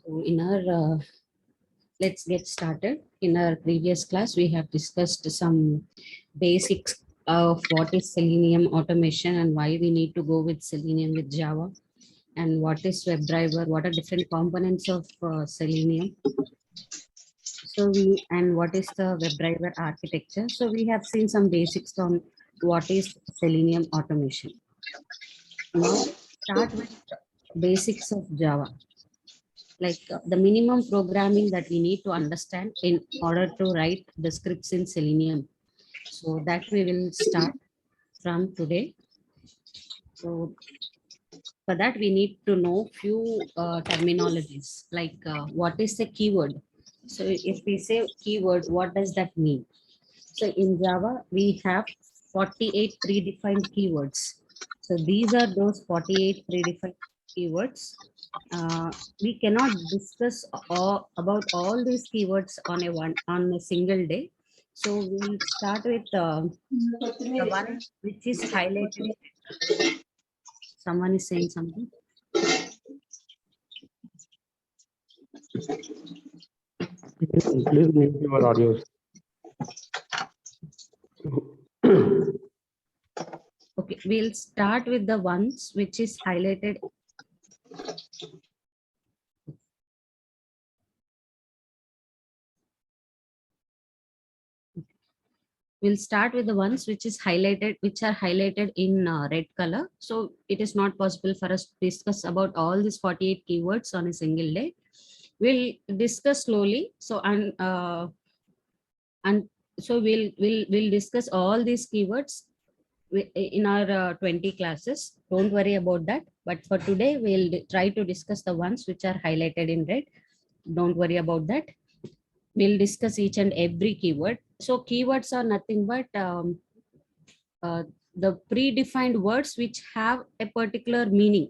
So let's get started. In our previous class, we have discussed some basics of what is Selenium automation and why we need to go with Selenium with Java, and what is WebDriver, what are different components of Selenium. And what is the WebDriver architecture. So we have seen some basics on what is Selenium automation. Now start with basics of Java. Like the minimum programming that we need to understand in order to write the scripts in Selenium. So that we will start from today. So for that we need to know few terminologies like what is a keyword. So if we say keyword, what does that mean? So in Java, we have 48 predefined keywords. So these are those 48 predefined keywords. We cannot discuss about all these keywords on a single day. So we'll start with the one which is highlighted. Someone is saying something. Please mute your audios. Okay, we'll start with the ones which is highlighted. We'll start with the ones which are highlighted in red color. So it is not possible for us to discuss about all these 48 keywords on a single day. We'll discuss slowly. And so we'll discuss all these keywords in our 20 classes. Don't worry about that. But for today, we'll try to discuss the ones which are highlighted in red. Don't worry about that. We'll discuss each and every keyword. So keywords are nothing but uh, the predefined words which have a particular meaning.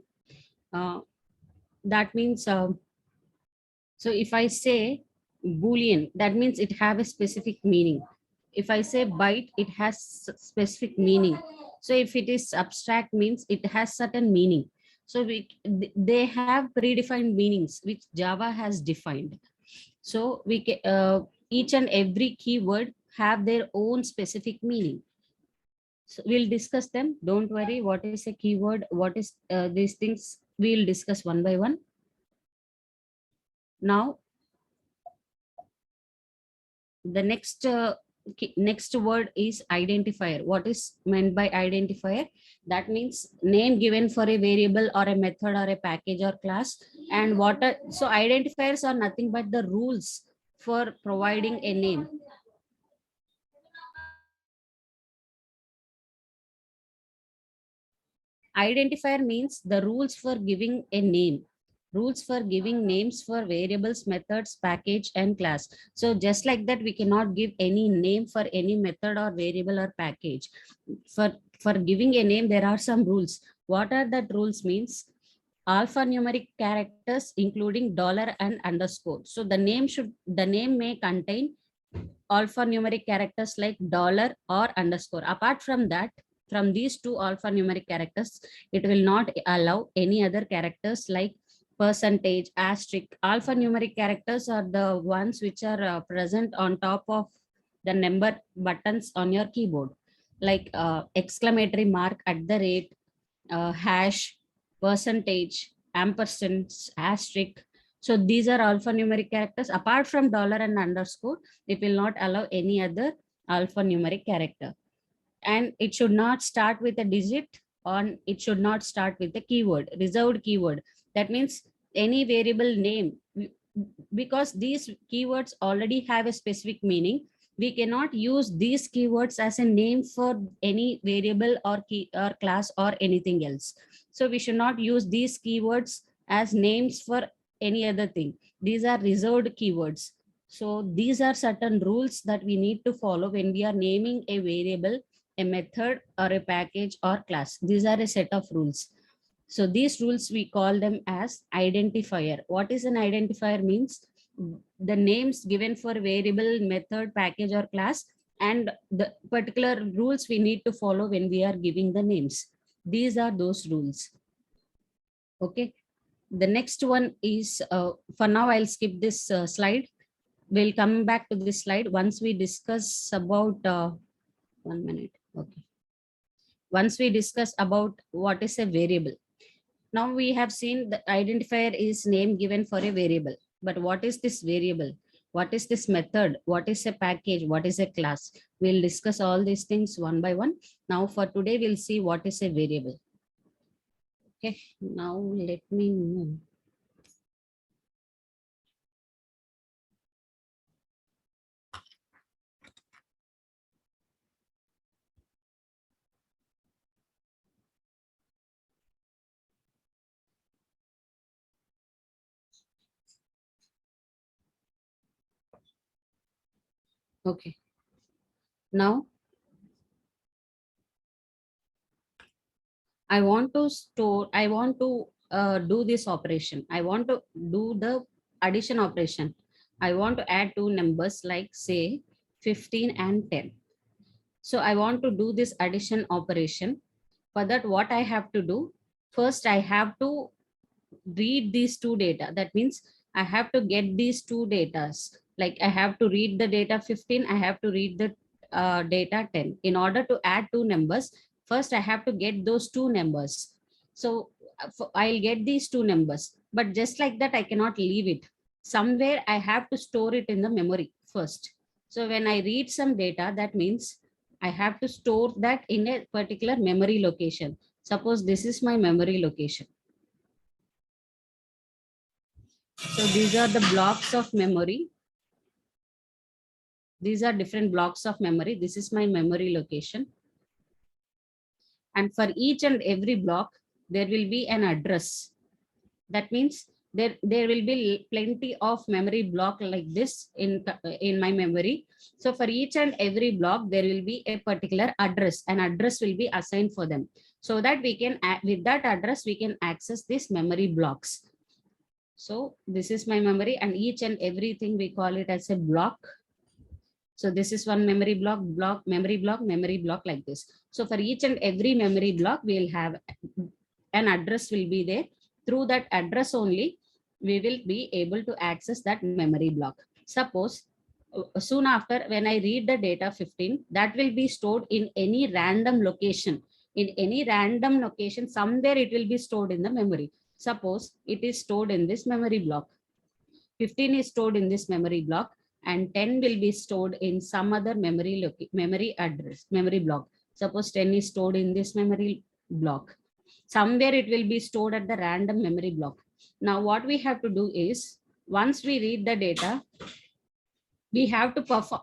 That means, so if I say Boolean, that means it have a specific meaning. If I say byte, it has specific meaning. So if it is abstract, means it has certain meaning. So they have predefined meanings which Java has defined. So each and every keyword have their own specific meaning. So we'll discuss them. Don't worry. What is a keyword? What is these things? We'll discuss one by one. Now, the next word is identifier. What is meant by identifier? That means name given for a variable or a method or a package or class. And so identifiers are nothing but the rules for providing a name. Identifier means the rules for giving a name. Rules for giving names for variables, methods, package, and class. So just like that, we cannot give any name for any method or variable or package. For giving a name, there are some rules. What are that rules means? Alphanumeric characters, including dollar and underscore. So the name may contain alphanumeric characters like dollar or underscore. Apart from that, from these two alphanumeric characters, it will not allow any other characters like percentage, asterisk. Alphanumeric characters are the ones which are present on top of the number buttons on your keyboard, like exclamatory mark, at the rate, hash, percentage, ampersand, asterisk. So these are alphanumeric characters. Apart from dollar and underscore, it will not allow any other alphanumeric character. And it should not start with a digit, or it should not start with a keyword, reserved keyword. That means any variable name, because these keywords already have a specific meaning, we cannot use these keywords as a name for any variable or key or class or anything else. So we should not use these keywords as names for any other thing. These are reserved keywords. So these are certain rules that we need to follow when we are naming a variable, a method, or a package or class. These are a set of rules. So these rules, we call them as identifier. What is an identifier means? The names given for variable, method, package, or class, and the particular rules we need to follow when we are giving the names. These are those rules. Okay. The next one is, for now, I'll skip this slide. We'll come back to this slide once we discuss about, 1 minute. Okay. Once we discuss about what is a variable. Now we have seen the identifier is name given for a variable. But what is this variable? What is this method? What is a package? What is a class? We'll discuss all these things one by one. Now for today, we'll see what is a variable. Okay, now let me move. Okay, now I want to store, I want to do this operation. I want to do the addition operation. I want to add two numbers like say 15 and 10. So I want to do this addition operation. For that, what I have to do? First, I have to read these two data. That means I have to get these two datas. Like I have to read the data 15, I have to read the data 10. In order to add two numbers, first I have to get those two numbers. So I'll get these two numbers, but just like that, I cannot leave it. Somewhere I have to store it in the memory first. So when I read some data, that means I have to store that in a particular memory location. Suppose this is my memory location. So these are the blocks of memory. These are different blocks of memory. This is my memory location. And for each and every block, there will be an address. That means there will be plenty of memory block like this in my memory. So for each and every block, there will be a particular address. An address will be assigned for them. So that we can, with that address, we can access these memory blocks. So this is my memory, and each and everything we call it as a block. So this is one memory block, memory block like this. So for each and every memory block, we'll have an address will be there. Through that address only, we will be able to access that memory block. Suppose soon after, when I read the data 15, that will be stored in any random location. In any random location, somewhere it will be stored in the memory. Suppose it is stored in this memory block. 15 is stored in this memory block, and 10 will be stored in some other memory address, memory block. Suppose 10 is stored in this memory block. Somewhere it will be stored at the random memory block. Now what we have to do is, once we read the data, we have to perform,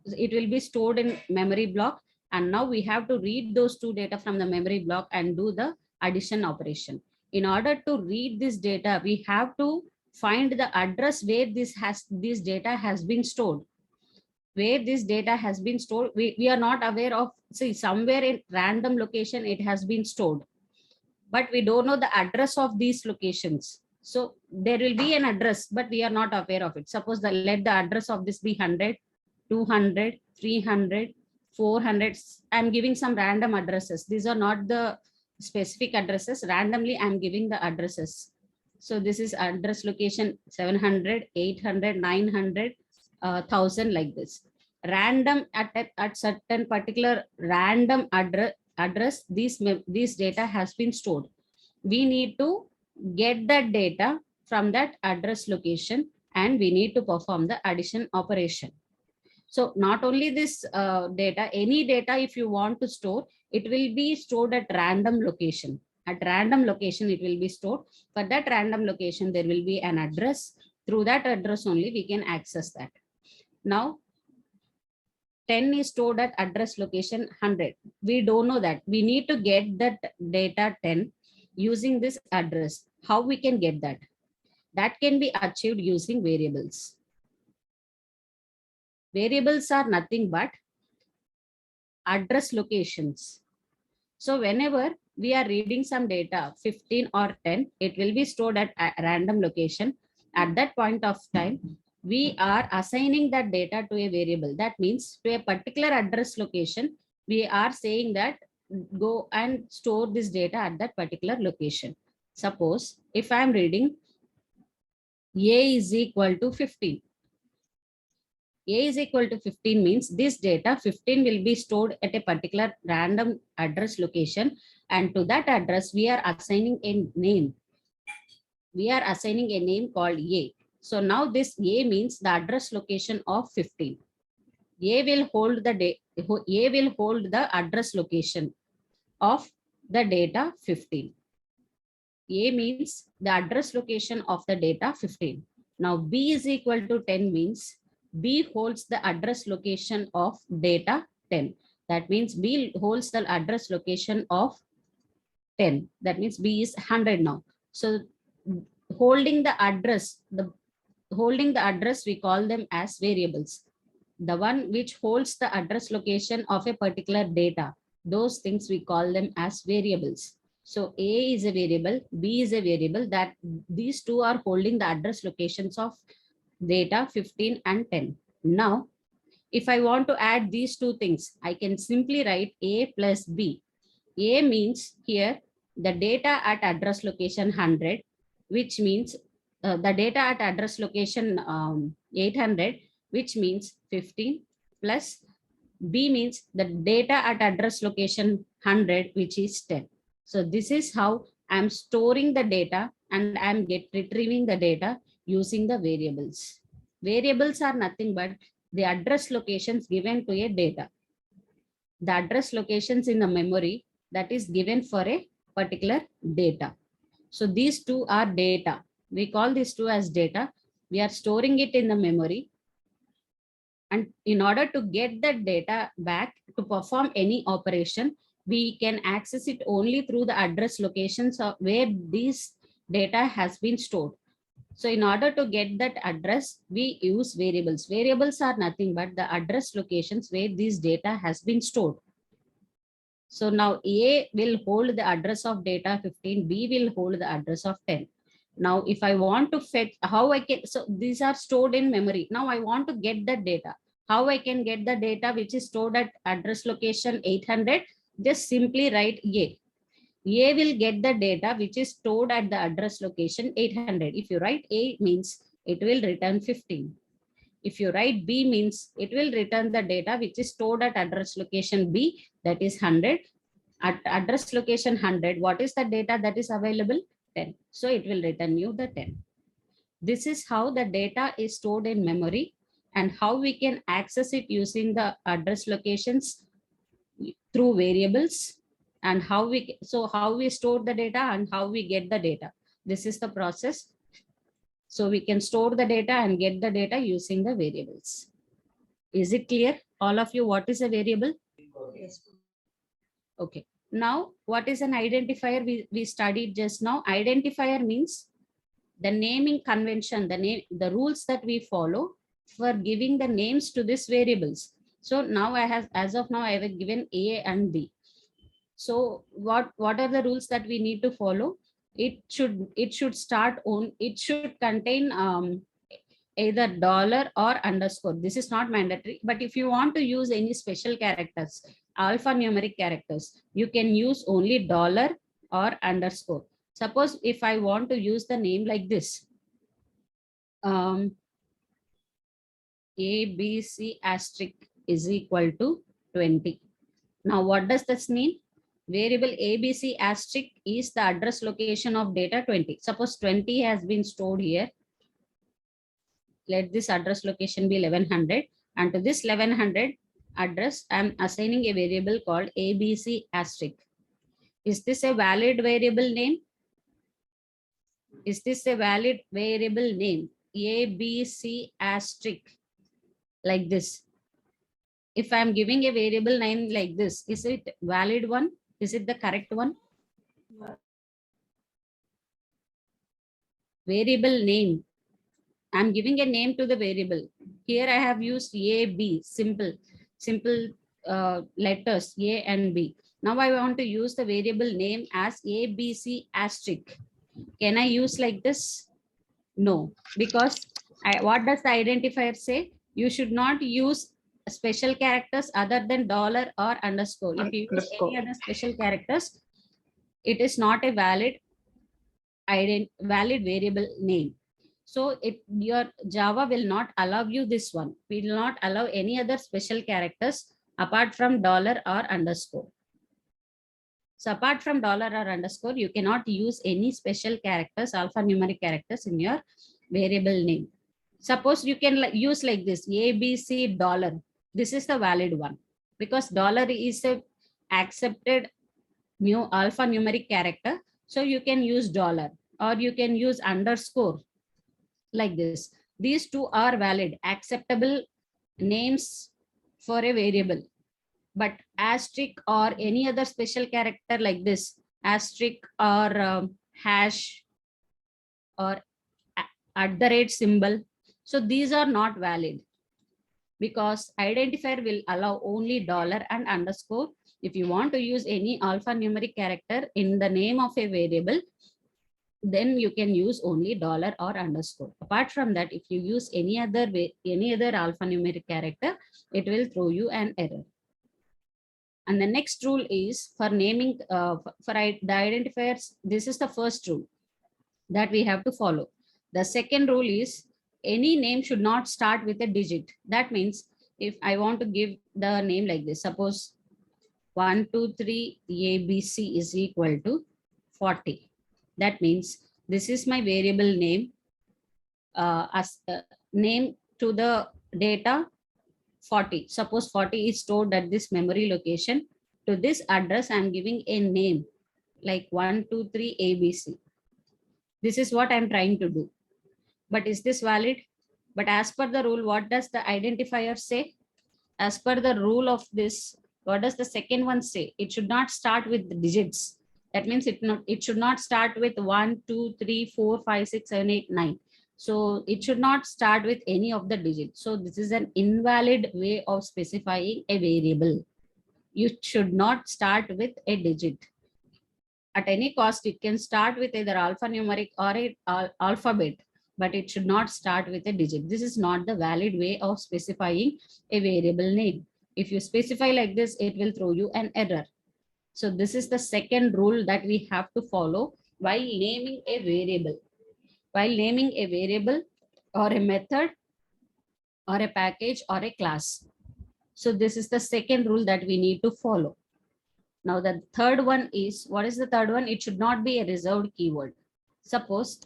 it will be stored in memory block, and now we have to read those two data from the memory block and do the addition operation. In order to read this data, we have to find the address where this data has been stored. Where this data has been stored, we are not aware of. See, somewhere in random location it has been stored, but we don't know the address of these locations. So there will be an address, but we are not aware of it. Suppose that let the address of this be 100, 200, 300, 400. I'm giving some random addresses. These are not the specific addresses. Randomly, I'm giving the addresses. So this is address location 700, 800, 900, 1000 like this. Random at certain particular random address, these data has been stored. We need to get that data from that address location, and we need to perform the addition operation. So not only this data, any data if you want to store, it will be stored at random location. At random location, it will be stored. For that random location, there will be an address. Through that address only, we can access that. Now, 10 is stored at address location 100. We don't know that. We need to get that data 10 using this address. How we can get that? That can be achieved using variables. Variables are nothing but address locations. So whenever we are reading some data, 15 or 10, it will be stored at a random location. At that point of time, we are assigning that data to a variable. That means to a particular address location, we are saying that go and store this data at that particular location. Suppose if I am reading A is equal to 15. A is equal to 15 means this data 15 will be stored at a particular random address location, and to that address we are assigning a name. We are assigning a name called A. So now this A means the address location of 15. A will hold A will hold the address location of the data 15. A means the address location of the data 15. Now B is equal to 10 means B holds the address location of data 10. That means B holds the address location of 10. That means B is 100 now. So holding the address, we call them as variables. The one which holds the address location of a particular data, those things we call them as variables. So A is a variable, B is a variable, that these two are holding the address locations of data 15 and 10. Now, if I want to add these two things, I can simply write A plus B. A means here the data at address location 100, which means the data at address location 800, which means 15, plus B means the data at address location 100, which is 10. So this is how I'm storing the data and I'm retrieving the data using the variables. Variables are nothing but the address locations given to a data. The address locations in the memory that is given for a particular data. So these two are data. We call these two as data. We are storing it in the memory. And in order to get that data back to perform any operation, we can access it only through the address locations of where this data has been stored. So in order to get that address, we use variables. Variables are nothing but the address locations where this data has been stored. So now A will hold the address of data 15, B will hold the address of 10. Now, if I want to fetch, how I can, so these are stored in memory. Now I want to get the data. How I can get the data which is stored at address location 800? Just simply write A. A will get the data which is stored at the address location 800. If you write A means it will return 15. If you write B means it will return the data which is stored at address location B, that is 100. At address location 100, what is the data that is available? 10. So it will return you the 10. This is how the data is stored in memory and how we can access it using the address locations through variables, and how we store the data and how we get the data. This is the process. So we can store the data and get the data using the variables. Is it clear, all of you, what is a variable? Yes. Okay. Now, what is an identifier? We studied just now. Identifier means the naming convention, the rules that we follow for giving the names to these variables. So now as of now, I have given A and B. So what are the rules that we need to follow? It should contain either dollar or underscore. This is not mandatory, but if you want to use any special characters, alphanumeric characters, you can use only dollar or underscore. Suppose if I want to use the name like this, ABC asterisk is equal to 20. Now what does this mean? Variable ABC asterisk is the address location of data 20. Suppose 20 has been stored here. Let this address location be 1100, and to this 1100 address I am assigning a variable called ABC asterisk. Is this a valid variable name? Is this a valid variable name? ABC asterisk, like this. If I am giving a variable name like this, is it valid one? Is it the correct one? Variable name. I'm giving a name to the variable. Here I have used A, B, simple letters A and B. Now I want to use the variable name as ABC asterisk. Can I use like this? No, because what does the identifier say? You should not use special characters other than dollar or underscore. If you use any other special characters, it is not a valid variable name. So your Java will not allow you this one. We will not allow any other special characters apart from dollar or underscore. So apart from dollar or underscore, you cannot use any special characters, alphanumeric characters in your variable name. Suppose you can use like this, ABC dollar. This is the valid one because dollar is a accepted new alphanumeric character. So you can use dollar or you can use underscore like this. These two are valid, acceptable names for a variable. But asterisk or any other special character like this, asterisk or hash or at the rate symbol, so these are not valid because identifier will allow only dollar and underscore. If you want to use any alphanumeric character in the name of a variable, then you can use only dollar or underscore. Apart from that, if you use any other way, any other alphanumeric character, it will throw you an error. And the next rule is for naming the identifiers. This is the first rule that we have to follow. The second rule is any name should not start with a digit. That means if I want to give the name like this, suppose 123 ABC is equal to 40. That means this is my variable name, as name to the data 40. Suppose 40 is stored at this memory location. To this address, I'm giving a name like 123 ABC. This is what I'm trying to do. But is this valid? But as per the rule, what does the identifier say? As per the rule of this, what does the second one say? It should not start with the digits. That means it should not start with 1, 2, 3, 4, 5, 6, 7, 8, 9. So it should not start with any of the digits. So this is an invalid way of specifying a variable. You should not start with a digit. At any cost, it can start with either alphanumeric or a alphabet, but it should not start with a digit. This is not the valid way of specifying a variable name. If you specify like this, it will throw you an error. So this is the second rule that we have to follow while naming a variable. While naming a variable or a method or a package or a class. So this is the second rule that we need to follow. Now the third one is, what is the third one? It should not be a reserved keyword. Suppose,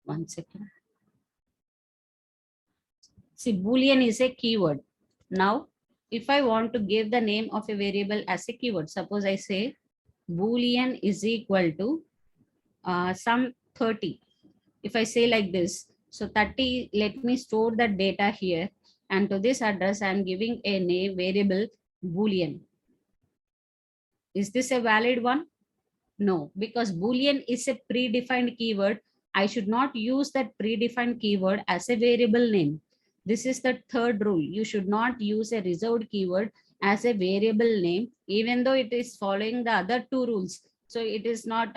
one second. See, Boolean is a keyword. Now, if I want to give the name of a variable as a keyword, suppose I say Boolean is equal to some 30. If I say like this, so 30, let me store the data here. And to this address, I'm giving a name variable Boolean. Is this a valid one? No, because Boolean is a predefined keyword. I should not use that predefined keyword as a variable name. This is the third rule. You should not use a reserved keyword as a variable name, even though it is following the other two rules. So it is not,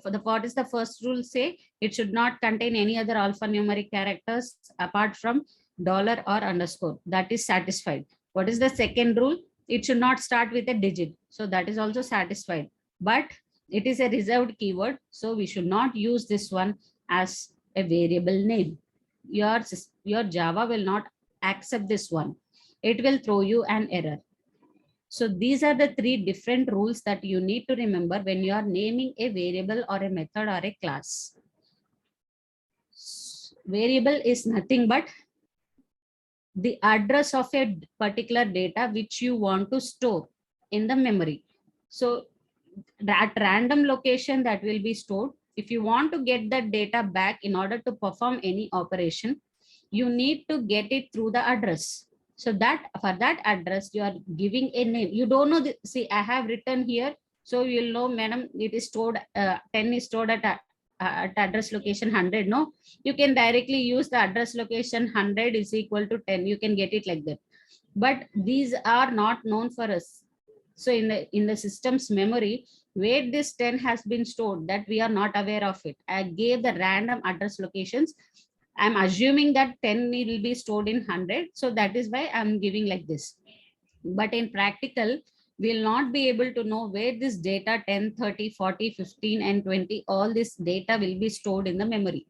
for the what is the first rule say? It should not contain any other alphanumeric characters apart from dollar or underscore. That is satisfied. What is the second rule? It should not start with a digit. So that is also satisfied. But it is a reserved keyword, so we should not use this one as a variable name. Your Java will not accept this one. It will throw you an error. So these are the three different rules that you need to remember when you are naming a variable or a method or a class. Variable is nothing but the address of a particular data which you want to store in the memory. So at random location that will be stored. If you want to get that data back in order to perform any operation, you need to get it through the address. So that for that address, you are giving a name. You don't know, see, I have written here. So you'll know, madam, it is stored, 10 is stored at address location 100. No, you can directly use the address location 100 is equal to 10. You can get it like that. But these are not known for us. So in the system's memory, where this 10 has been stored, that we are not aware of it. I gave the random address locations. I'm assuming that 10 will be stored in 100. So that is why I'm giving like this. But in practical, We'll not be able to know where this data 10, 30, 40, 15, and 20, all this data will be stored in the memory.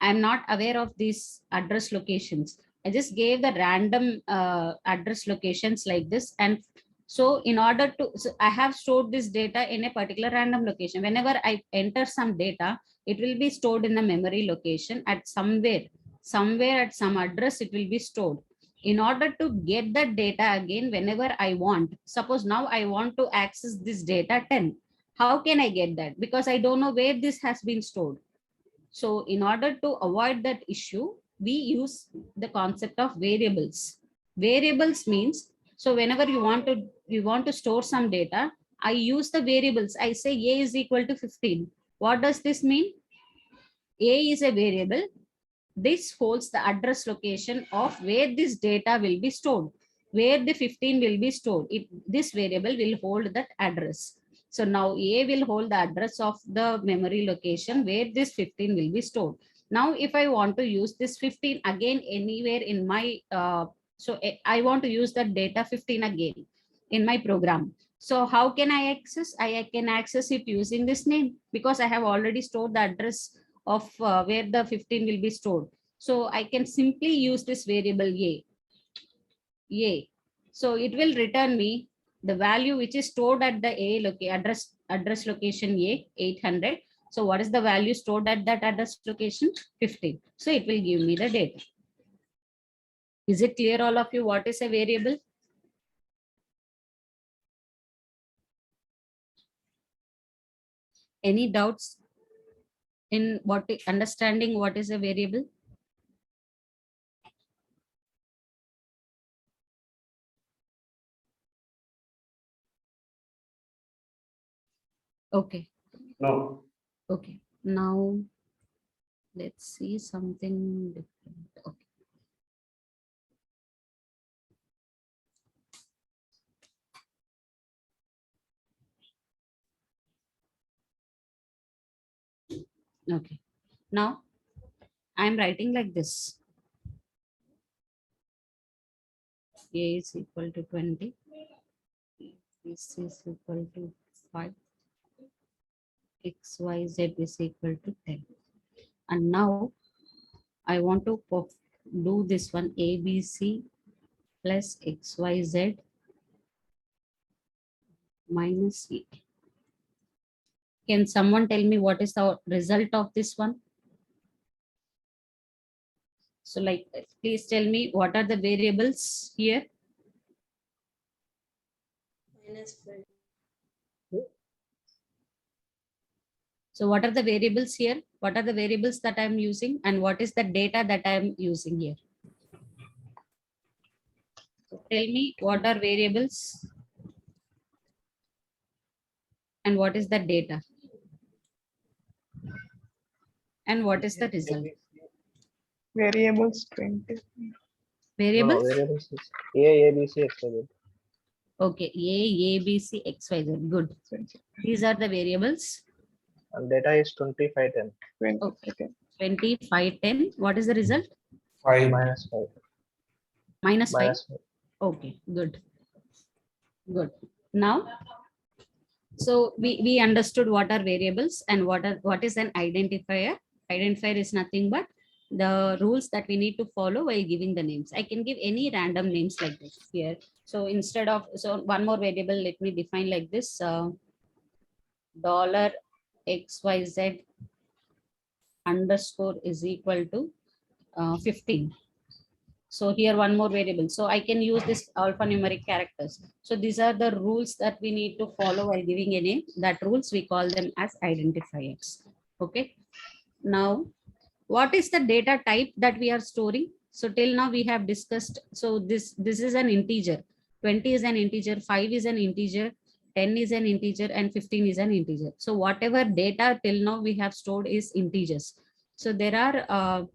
I'm not aware of these address locations. I just gave the random address locations like this. And so in order to, so I have stored this data in a particular random location. Whenever I enter some data, it will be stored in the memory location at somewhere at some address, it will be stored. In order to get that data again, whenever I want, suppose now I want to access this data 10. How can I get that? Because I don't know where this has been stored. So in order to avoid that issue, we use the concept of variables. Variables means, so whenever you want to store some data, I use the variables. I say A is equal to 15. What does this mean? A is a variable. This holds the address location of where this data will be stored, where the 15 will be stored. This variable will hold that address. So now A will hold the address of the memory location where this 15 will be stored. Now, if I want to use this 15 again anywhere in my, I want to use that data 15 again in my program. So how can I access? I can access it using this name because I have already stored the address of where the 15 will be stored. So I can simply use this variable A. So it will return me the value which is stored at the address location A, 800. So what is the value stored at that address location? 15. So it will give me the data. Is it clear, all of you, what is a variable? Any doubts in understanding what is a variable? Okay. No. Okay. Now let's see something different. Okay. Okay. Now I'm writing like this. A is equal to 20. This is equal to 5. X, Y, Z is equal to 10. And now I want to do this one, A, B, C plus X, Y, Z minus C. Can someone tell me what is the result of this one? So like, please tell me what are the variables here? -5. So what are the variables here? What are the variables that I'm using and what is the data that I'm using here? So tell me what are variables and what is the data and what is the result? Variables 20. No, Variables? variables is A, B, C, X, Y, Z. Okay, A, B, C, X, Y, Z. Good. These are the variables. And data is 2510 Okay. 25, 10. What is the result? 5. minus 5. Minus 5. Minus 5. Okay, good. Good. Now, so we understood what are variables and what is an identifier. Identifier is nothing but the rules that we need to follow while giving the names. I can give any random names like this here. So instead of, so one more variable, let me define like this, dollar $XYZ underscore is equal to 15. So here one more variable. So I can use this alphanumeric characters. So these are the rules that we need to follow while giving a name. That rules we call them as identifiers. Okay. Now, what is the data type that we are storing? So till now we have discussed. So this is an integer. 20 is an integer. 5 is an integer. 10 is an integer and 15 is an integer. So whatever data till now we have stored is integers. So there are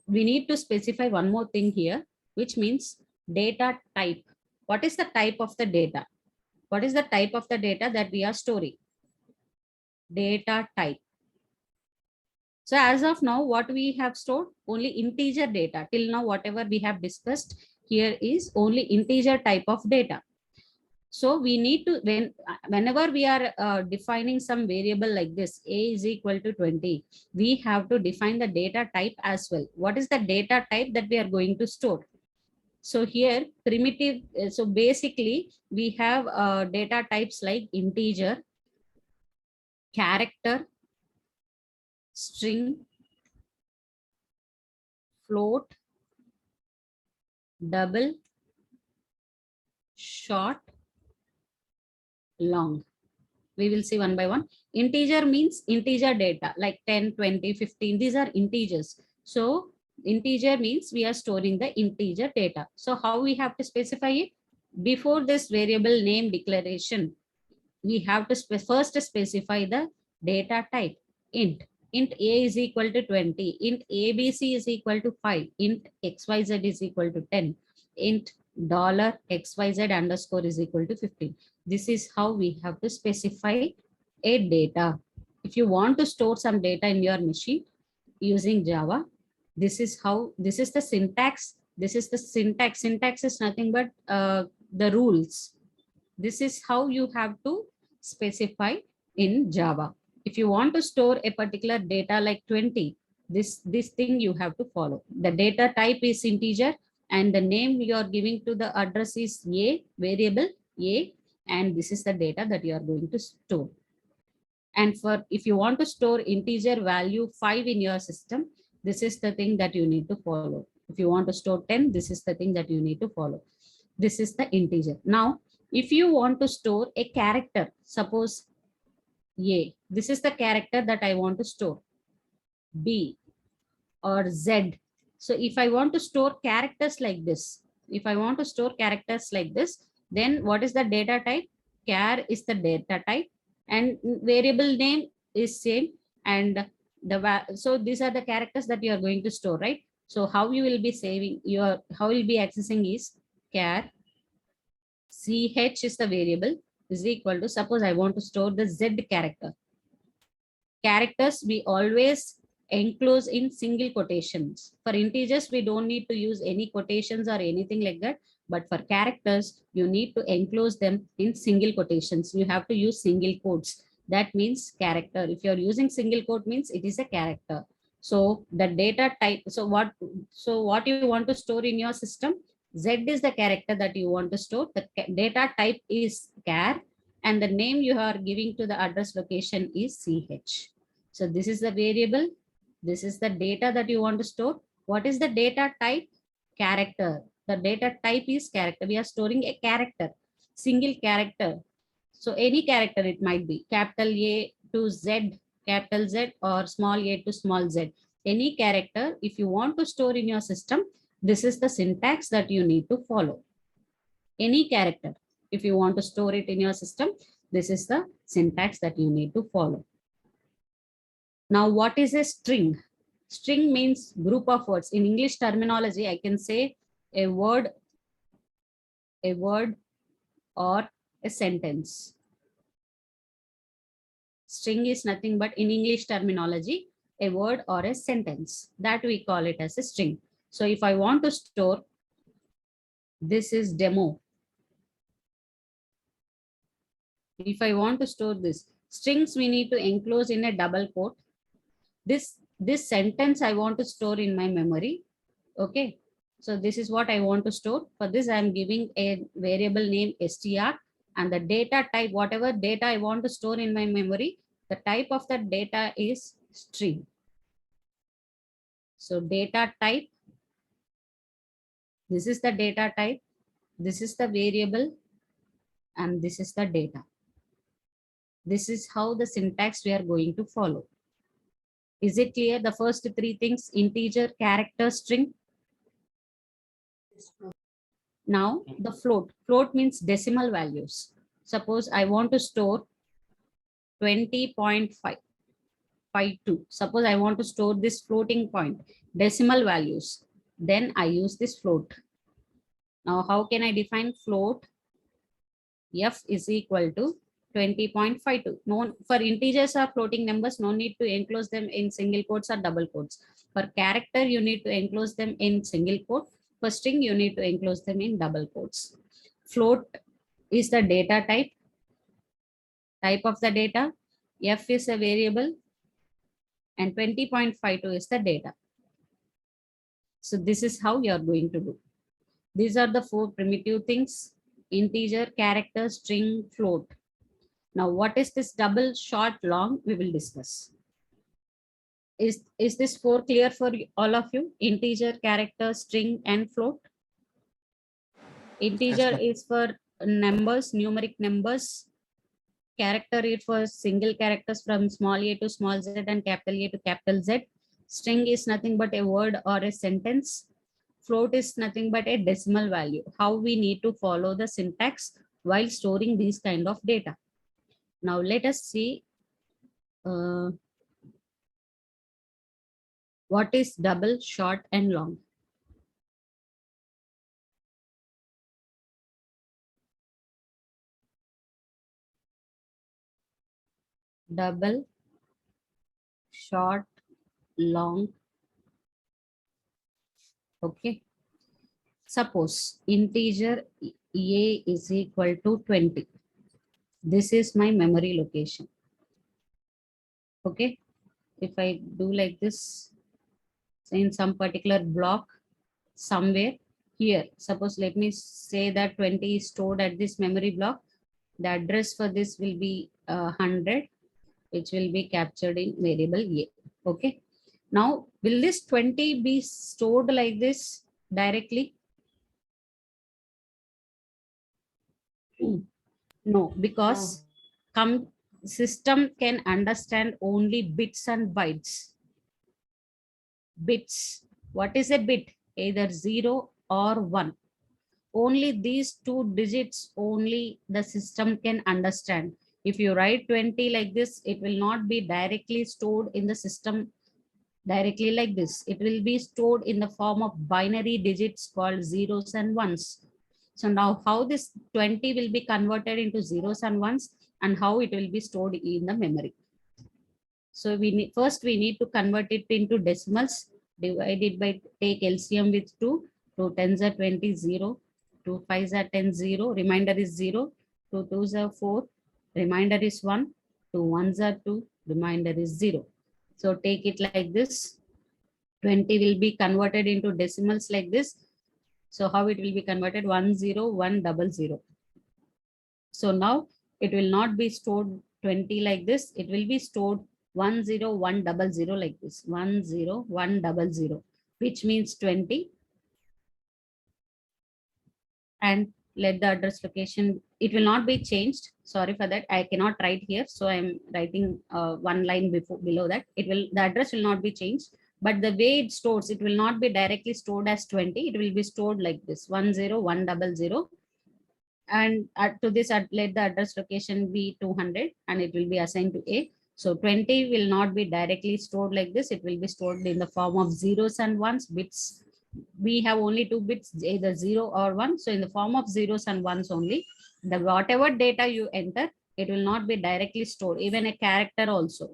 we need to specify one more thing here, which means data type. What is the type of the data? What is the type of the data that we are storing? Data type. So as of now, what we have stored? Only integer data. Till now, whatever we have discussed here is only integer type of data. So we need to, whenever we are defining some variable like this, a is equal to 20, we have to define the data type as well. What is the data type that we are going to store? So here primitive, so basically we have data types like integer, character, string, float, double, short, long. We will see one by one. Integer means integer data like 10, 20, 15. These are integers. So integer means we are storing the integer data. So how we have to specify it? Before this variable name declaration, we have to first specify the data type. Int a is equal to 20, int abc is equal to 5, int xyz is equal to 10, int dollar $xyz underscore is equal to 15. This is how we have to specify a data. If you want to store some data in your machine using Java, this is how, this is the syntax. This is the syntax. Syntax is nothing but the rules. This is how you have to specify in Java. If you want to store a particular data like 20, this thing you have to follow. The data type is integer and the name you are giving to the address is a variable a, and this is the data that you are going to store. And for if you want to store integer value 5 in your system, this is the thing that you need to follow. If you want to store 10, this is the thing that you need to follow. This is the integer. Now, if you want to store a character, suppose A, this is the character that I want to store, B or Z. So if I want to store characters like this, if I want to store characters like this, then what is the data type? Char is the data type and variable name is same. And so these are the characters that you are going to store, right? So how you will be saving your, how you will be accessing is char ch is the variable is equal to, suppose I want to store the Z character. Characters we always enclose in single quotations. For integers, we don't need to use any quotations or anything like that. But for characters, you need to enclose them in single quotations. You have to use single quotes. That means character. If you're using single quote means it is a character. So the data type, so what you want to store in your system? Z is the character that you want to store. The data type is char and the name you are giving to the address location is ch. So this is the variable. This is the data that you want to store. What is the data type? Character. The data type is character. We are storing a character, single character. So any character it might be capital A to Z, capital Z or small a to small z. Any character, if you want to store in your system, this is the syntax that you need to follow. Any character, if you want to store it in your system, this is the syntax that you need to follow. Now, what is a string? String means group of words. In English terminology, I can say a word or a sentence. String is nothing but in English terminology, a word or a sentence. That we call it as a string. So if I want to store, this is demo. If I want to store this, strings we need to enclose in a double quote. This sentence I want to store in my memory. Okay. So this is what I want to store. For this, I am giving a variable name str and the data type, whatever data I want to store in my memory, the type of the data is string. So data type, this is the data type, this is the variable, and this is the data. This is how the syntax we are going to follow. Is it clear? The first three things, integer, character, string. Now the float. Float means decimal values. Suppose I want to store 20.552. Suppose I want to store this floating point, decimal values. Then I use this float. Now how can I define float? F is equal to 20.52. No, for integers or floating numbers, no need to enclose them in single quotes or double quotes. For character, you need to enclose them in single quote. For string, you need to enclose them in double quotes. Float is the data type of the data, F is a variable, and 20.52 is the data. So this is how you are going to do. These are the four primitive things: integer, character, string, float. Now, what is this double, short, long? We will discuss. Is this four clear for all of you? Integer, character, string, and float. Integer is for numbers, numeric numbers. Character is for single characters from small a to small z and capital A to capital Z. String is nothing but a word or a sentence. Float is nothing but a decimal value. How we need to follow the syntax while storing these kind of data. Now let us see what is double, short, and long. Double, short, long. Okay. Suppose integer a is equal to 20. This is my memory location. Okay. If I do like this, in some particular block somewhere here, suppose let me say that 20 is stored at this memory block. The address for this will be 100, which will be captured in variable a. Okay. Now, will this 20 be stored like this directly? No, because system can understand only bits and bytes. Bits. What is a bit? Either 0 or 1. Only these two digits only the system can understand. If you write 20 like this, it will not be directly stored in the system directly like this. It will be stored in the form of binary digits called zeros and ones. So now how this 20 will be converted into zeros and ones and how it will be stored in the memory. So first we need to convert it into decimals. Divide it by, take LCM with 2. 2 tens are 20, 0. 2 5s are 10, 0. Remainder is 0. 2 2s are 4. Remainder is 1. 2 1s are 2. Remainder is 0. So take it like this. 20 will be converted into decimals like this. So how it will be converted? 10100. So now it will not be stored 20 like this. It will be stored 10100 like this. 10100, which means 20. And let the address location, it will not be changed. Sorry for that. I cannot write here. So I'm writing one line below that. The address will not be changed. But the way it stores, it will not be directly stored as 20. It will be stored like this, 10100. And to this, let the address location be 200 and it will be assigned to A. So 20 will not be directly stored like this. It will be stored in the form of zeros and ones, bits. We have only two bits, either 0 or 1. So in the form of zeros and ones only, the whatever data you enter, it will not be directly stored. Even a character also,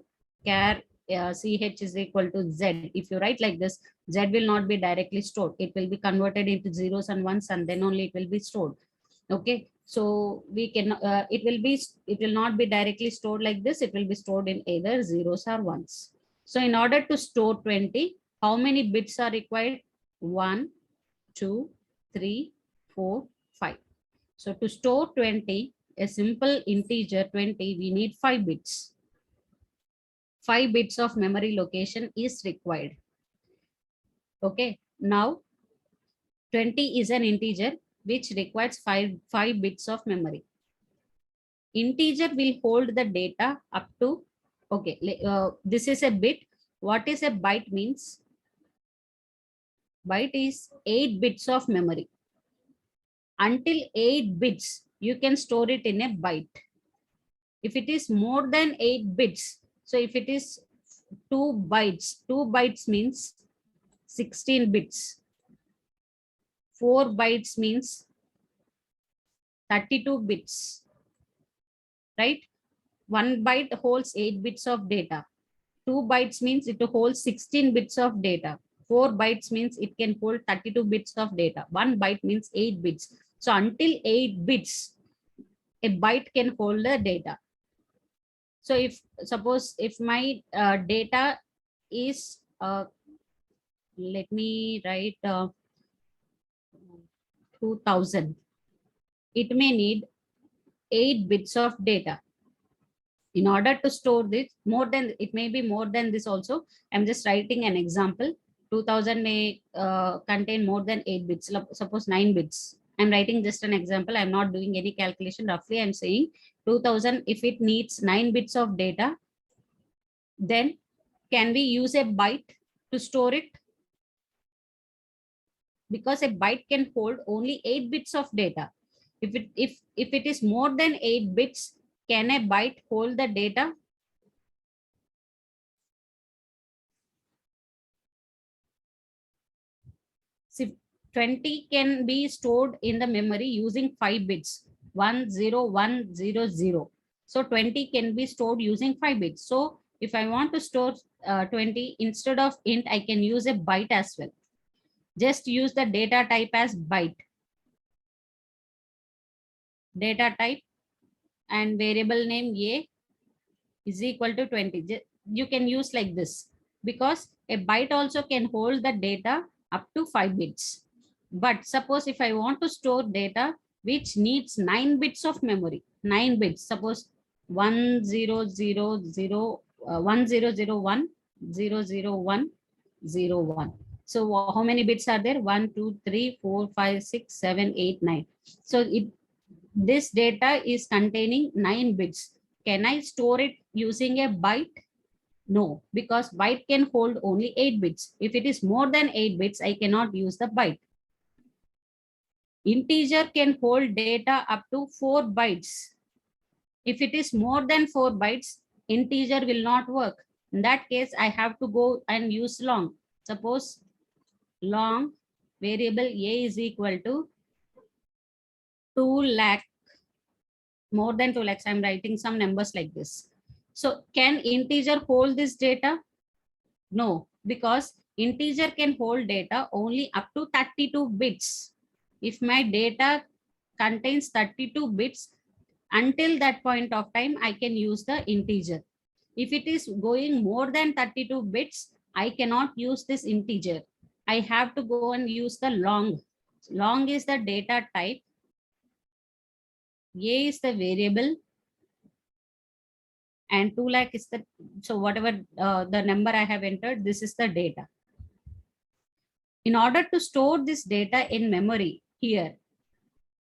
char ch is equal to z. If you write like this, z will not be directly stored. It will be converted into zeros and ones and then only it will be stored. Okay, so we can it will not be directly stored like this. It will be stored in either zeros or ones. So in order to store 20, how many bits are required? 1, 2, 3, 4, 5. So to store 20, a simple integer 20, we need 5 bits. 5 bits of memory location is required. Okay, now 20 is an integer which requires 5 bits of memory. Integer will hold the data up to, okay, this is a bit. What is a byte means? Byte is 8 bits of memory. Until 8 bits, you can store it in a byte. If it is more than 8 bits, so if it is 2 bytes means 16 bits. 4 bytes means 32 bits, right? 1 byte holds 8 bits of data. 2 bytes means it holds 16 bits of data. 4 bytes means it can hold 32 bits of data. 1 byte means 8 bits. So until 8 bits, a byte can hold the data. So if suppose if my data is let me write 2000, it may need 8 bits of data. In order to store this, more than, it may be more than this also. I'm just writing an example. 2000 may contain more than 8 bits, suppose 9 bits. I'm writing just an example. I'm not doing any calculation. Roughly, I'm saying 2000, if it needs 9 bits of data, then can we use a byte to store it? Because a byte can hold only 8 bits of data. If it is more than 8 bits, can a byte hold the data? See, 20 can be stored in the memory using 5 bits, 10100. So 20 can be stored using 5 bits. So if I want to store 20, instead of int, I can use a byte as well. Just use the data type as byte. Data type and variable name A is equal to 20. You can use like this, because a byte also can hold the data up to 5 bits. But suppose if I want to store data which needs 9 bits of memory, 9 bits, suppose 1001 So how many bits are there? 1, 2, 3, 4, 5, 6, 7, 8, 9. So this data is containing 9 bits. Can I store it using a byte? No, because byte can hold only 8 bits. If it is more than 8 bits, I cannot use the byte. Integer can hold data up to 4 bytes. If it is more than 4 bytes, integer will not work. In that case, I have to go and use long. Suppose long variable A is equal to 2 lakh, more than 2 lakhs. I'm writing some numbers like this. So can integer hold this data? No, because integer can hold data only up to 32 bits. If my data contains 32 bits, until that point of time, I can use the integer. If it is going more than 32 bits, I cannot use this integer. I have to go and use the long. Long is the data type. A is the variable, and 2 lakh is the, so whatever the number I have entered, this is the data. In order to store this data in memory here,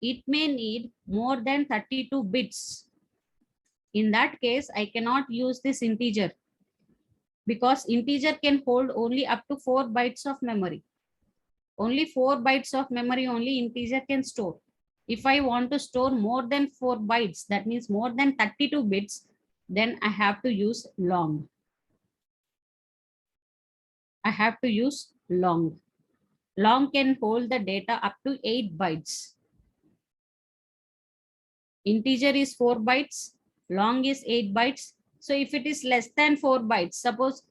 it may need more than 32 bits. In that case, I cannot use this integer, because integer can hold only up to 4 bytes of memory. Only 4 bytes of memory only integer can store. If I want to store more than 4 bytes, that means more than 32 bits, then I have to use long. I have to use long. Long can hold the data up to 8 bytes. Integer is 4 bytes, long is 8 bytes. So if it is less than 4 bytes, suppose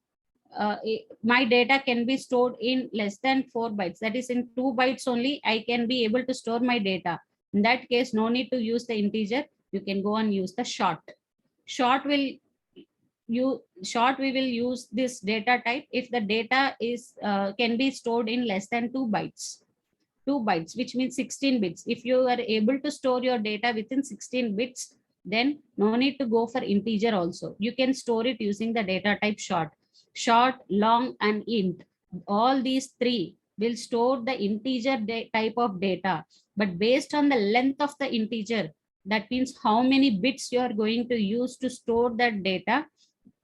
my data can be stored in less than 4 bytes, that is in 2 bytes only, I can be able to store my data. In that case, no need to use the integer. You can go and use the short. Short we will use this data type if the data is can be stored in less than 2 bytes. 2 bytes, which means 16 bits. If you are able to store your data within 16 bits, then no need to go for integer also. You can store it using the data type short. Short, long, and int. All these three will store the integer type of data. But based on the length of the integer, that means how many bits you are going to use to store that data,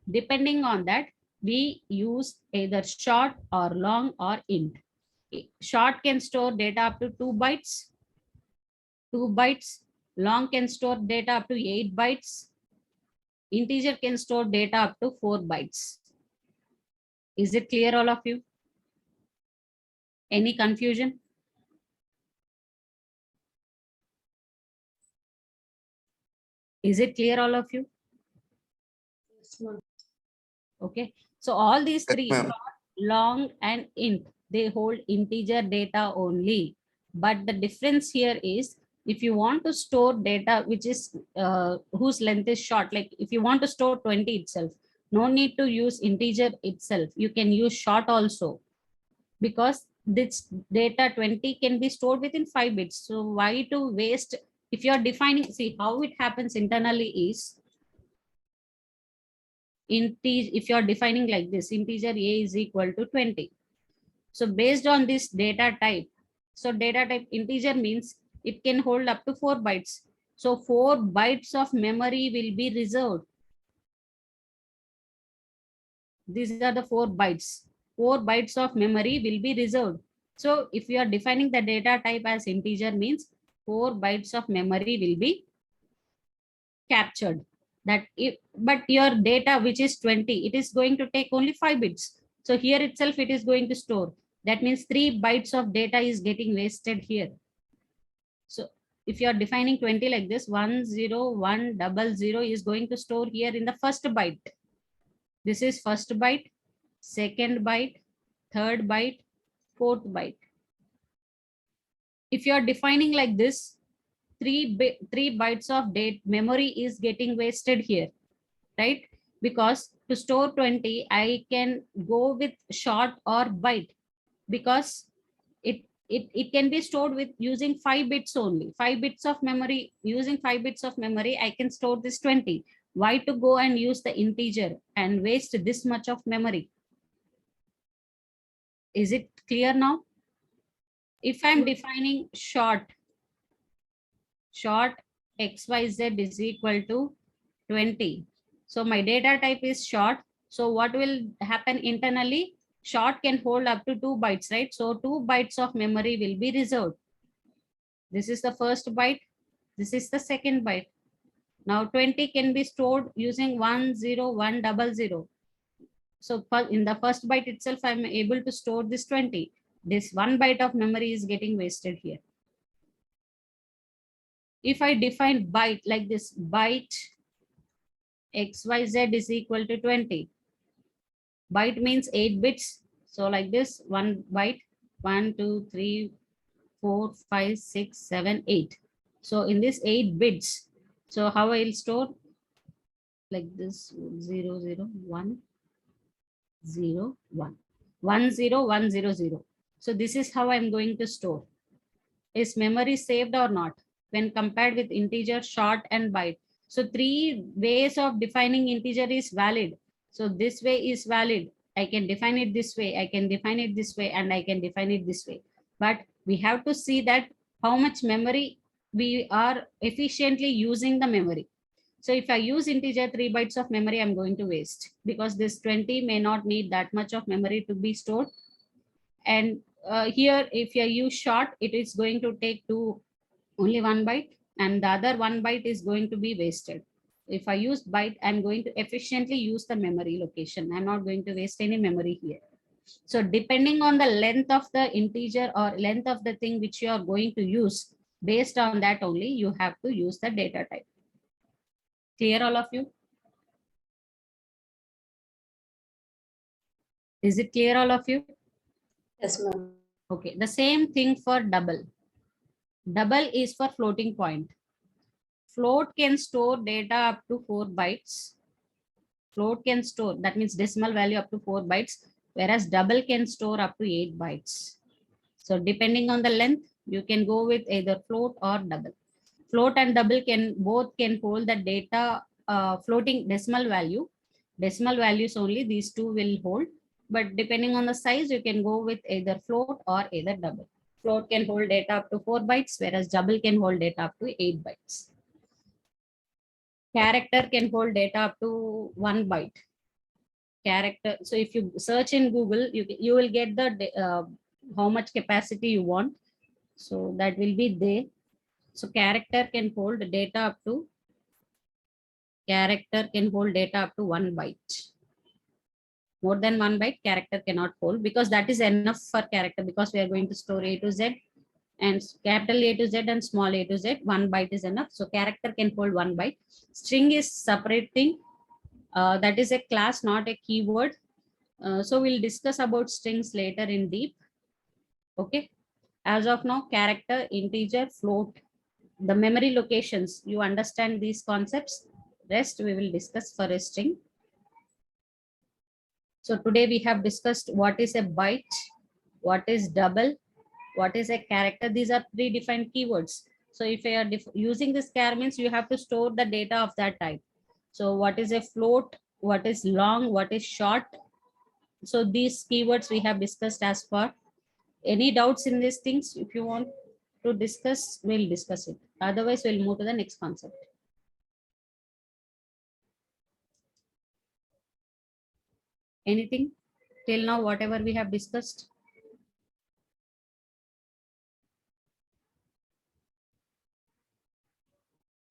depending on that, we use either short or long or int. Short can store data up to 2 bytes. 2 bytes. Long can store data up to 8 bytes. Integer can store data up to 4 bytes. Is it clear, all of you? Any confusion? Is it clear, all of you? Okay. So all these three, ma'am. short, long, and int, they hold integer data only. But the difference here is If you want to store data which is whose length is short, like if you want to store 20 itself, no need to use integer itself, you can use short also, because this data 20 can be stored within 5 bits. So why to waste? If you're defining, see how it happens internally is, integer, if you're defining like this, integer a is equal to 20. So based on this data type, so data type integer means it can hold up to 4 bytes. So 4 bytes of memory will be reserved. These are the 4 bytes. 4 bytes of memory will be reserved. So if you are defining the data type as integer means 4 bytes of memory will be captured. That if, but your data which is 20, it is going to take only 5 bits. So here itself it is going to store. That means 3 bytes of data is getting wasted here. So if you are defining 20 like this, 10100 is going to store here in the first byte. This is first byte, second byte, third byte, fourth byte. If you are defining like this, 3 bytes of data memory is getting wasted here, right? Because to store 20, I can go with short or byte, because it can be stored with using 5 bits only. 5 bits of memory, using 5 bits of memory, I can store this 20. Why to go and use the integer and waste this much of memory? Is it clear now? If I'm defining short xyz is equal to 20. So my data type is short. So what will happen internally? Short can hold up to 2 bytes, right? So 2 bytes of memory will be reserved. This is the first byte. This is the second byte. Now 20 can be stored using 10100. So in the first byte itself, I'm able to store this 20. This 1 byte of memory is getting wasted here. If I define byte like this, byte xyz is equal to 20. Byte means 8 bits. So like this, 1 byte, 1, 2, 3, 4, 5, 6, 7, 8. So in this 8 bits, so how I'll store? Like this, 0, 0, 1, 0, 1, 1, 0, 1, 0, 0. So this is how I'm going to store. Is memory saved or not when compared with integer, short, and byte? So 3 ways of defining integer is valid. So this way is valid. I can define it this way, I can define it this way, and I can define it this way. But we have to see that how much memory we are efficiently using the memory. So if I use integer 3 bytes of memory, I'm going to waste, because this 20 may not need that much of memory to be stored. And here, if you use short, it is going to take to only 1 byte, and the other 1 byte is going to be wasted. If I use byte, I'm going to efficiently use the memory location. I'm not going to waste any memory here. So depending on the length of the integer or length of the thing which you are going to use, based on that only you have to use the data type. Clear, all of you? Is it clear, all of you? Yes, ma'am. Okay, the same thing for double. Double is for floating point. Float can store data up to 4 bytes. Float can store, that means decimal value up to 4 bytes, whereas double can store up to 8 bytes. So depending on the length, you can go with either float or double. Float and double can both can hold the data floating decimal value. Decimal values only, these two will hold. But depending on the size, you can go with either float or either double. Float can hold data up to 4 bytes, whereas double can hold data up to 8 bytes. Character can hold data up to 1 byte. Character. So if you search in Google, you will get the how much capacity you want. So that will be there. So character can hold data up to 1 byte. More than 1 byte, character cannot hold, because that is enough for character, because we are going to store A to Z, and capital A to Z and small a to Z. 1 byte is enough. So character can hold 1 byte. String is separate thing. That is a class, not a keyword. So we'll discuss about strings later in deep. Okay. As of now, character, integer, float, the memory locations, you understand these concepts. Rest we will discuss for a string. So today we have discussed what is a byte, what is double, what is a character. These are predefined keywords. So if you are using this char means you have to store the data of that type. So what is a float, what is long, what is short. So these keywords we have discussed as far. Any doubts in these things? If you want to discuss, we'll discuss it. Otherwise, we'll move to the next concept. Anything till now, whatever we have discussed?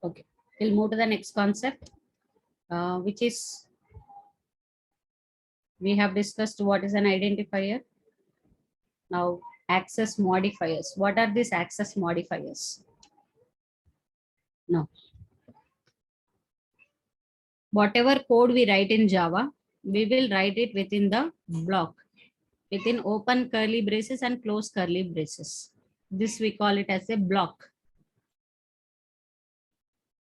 Okay, we'll move to the next concept, which is we have discussed what is an identifier. Now, access modifiers. What are these access modifiers? Now, whatever code we write in Java, we will write it within the block, within open curly braces and close curly braces. This we call it as a block.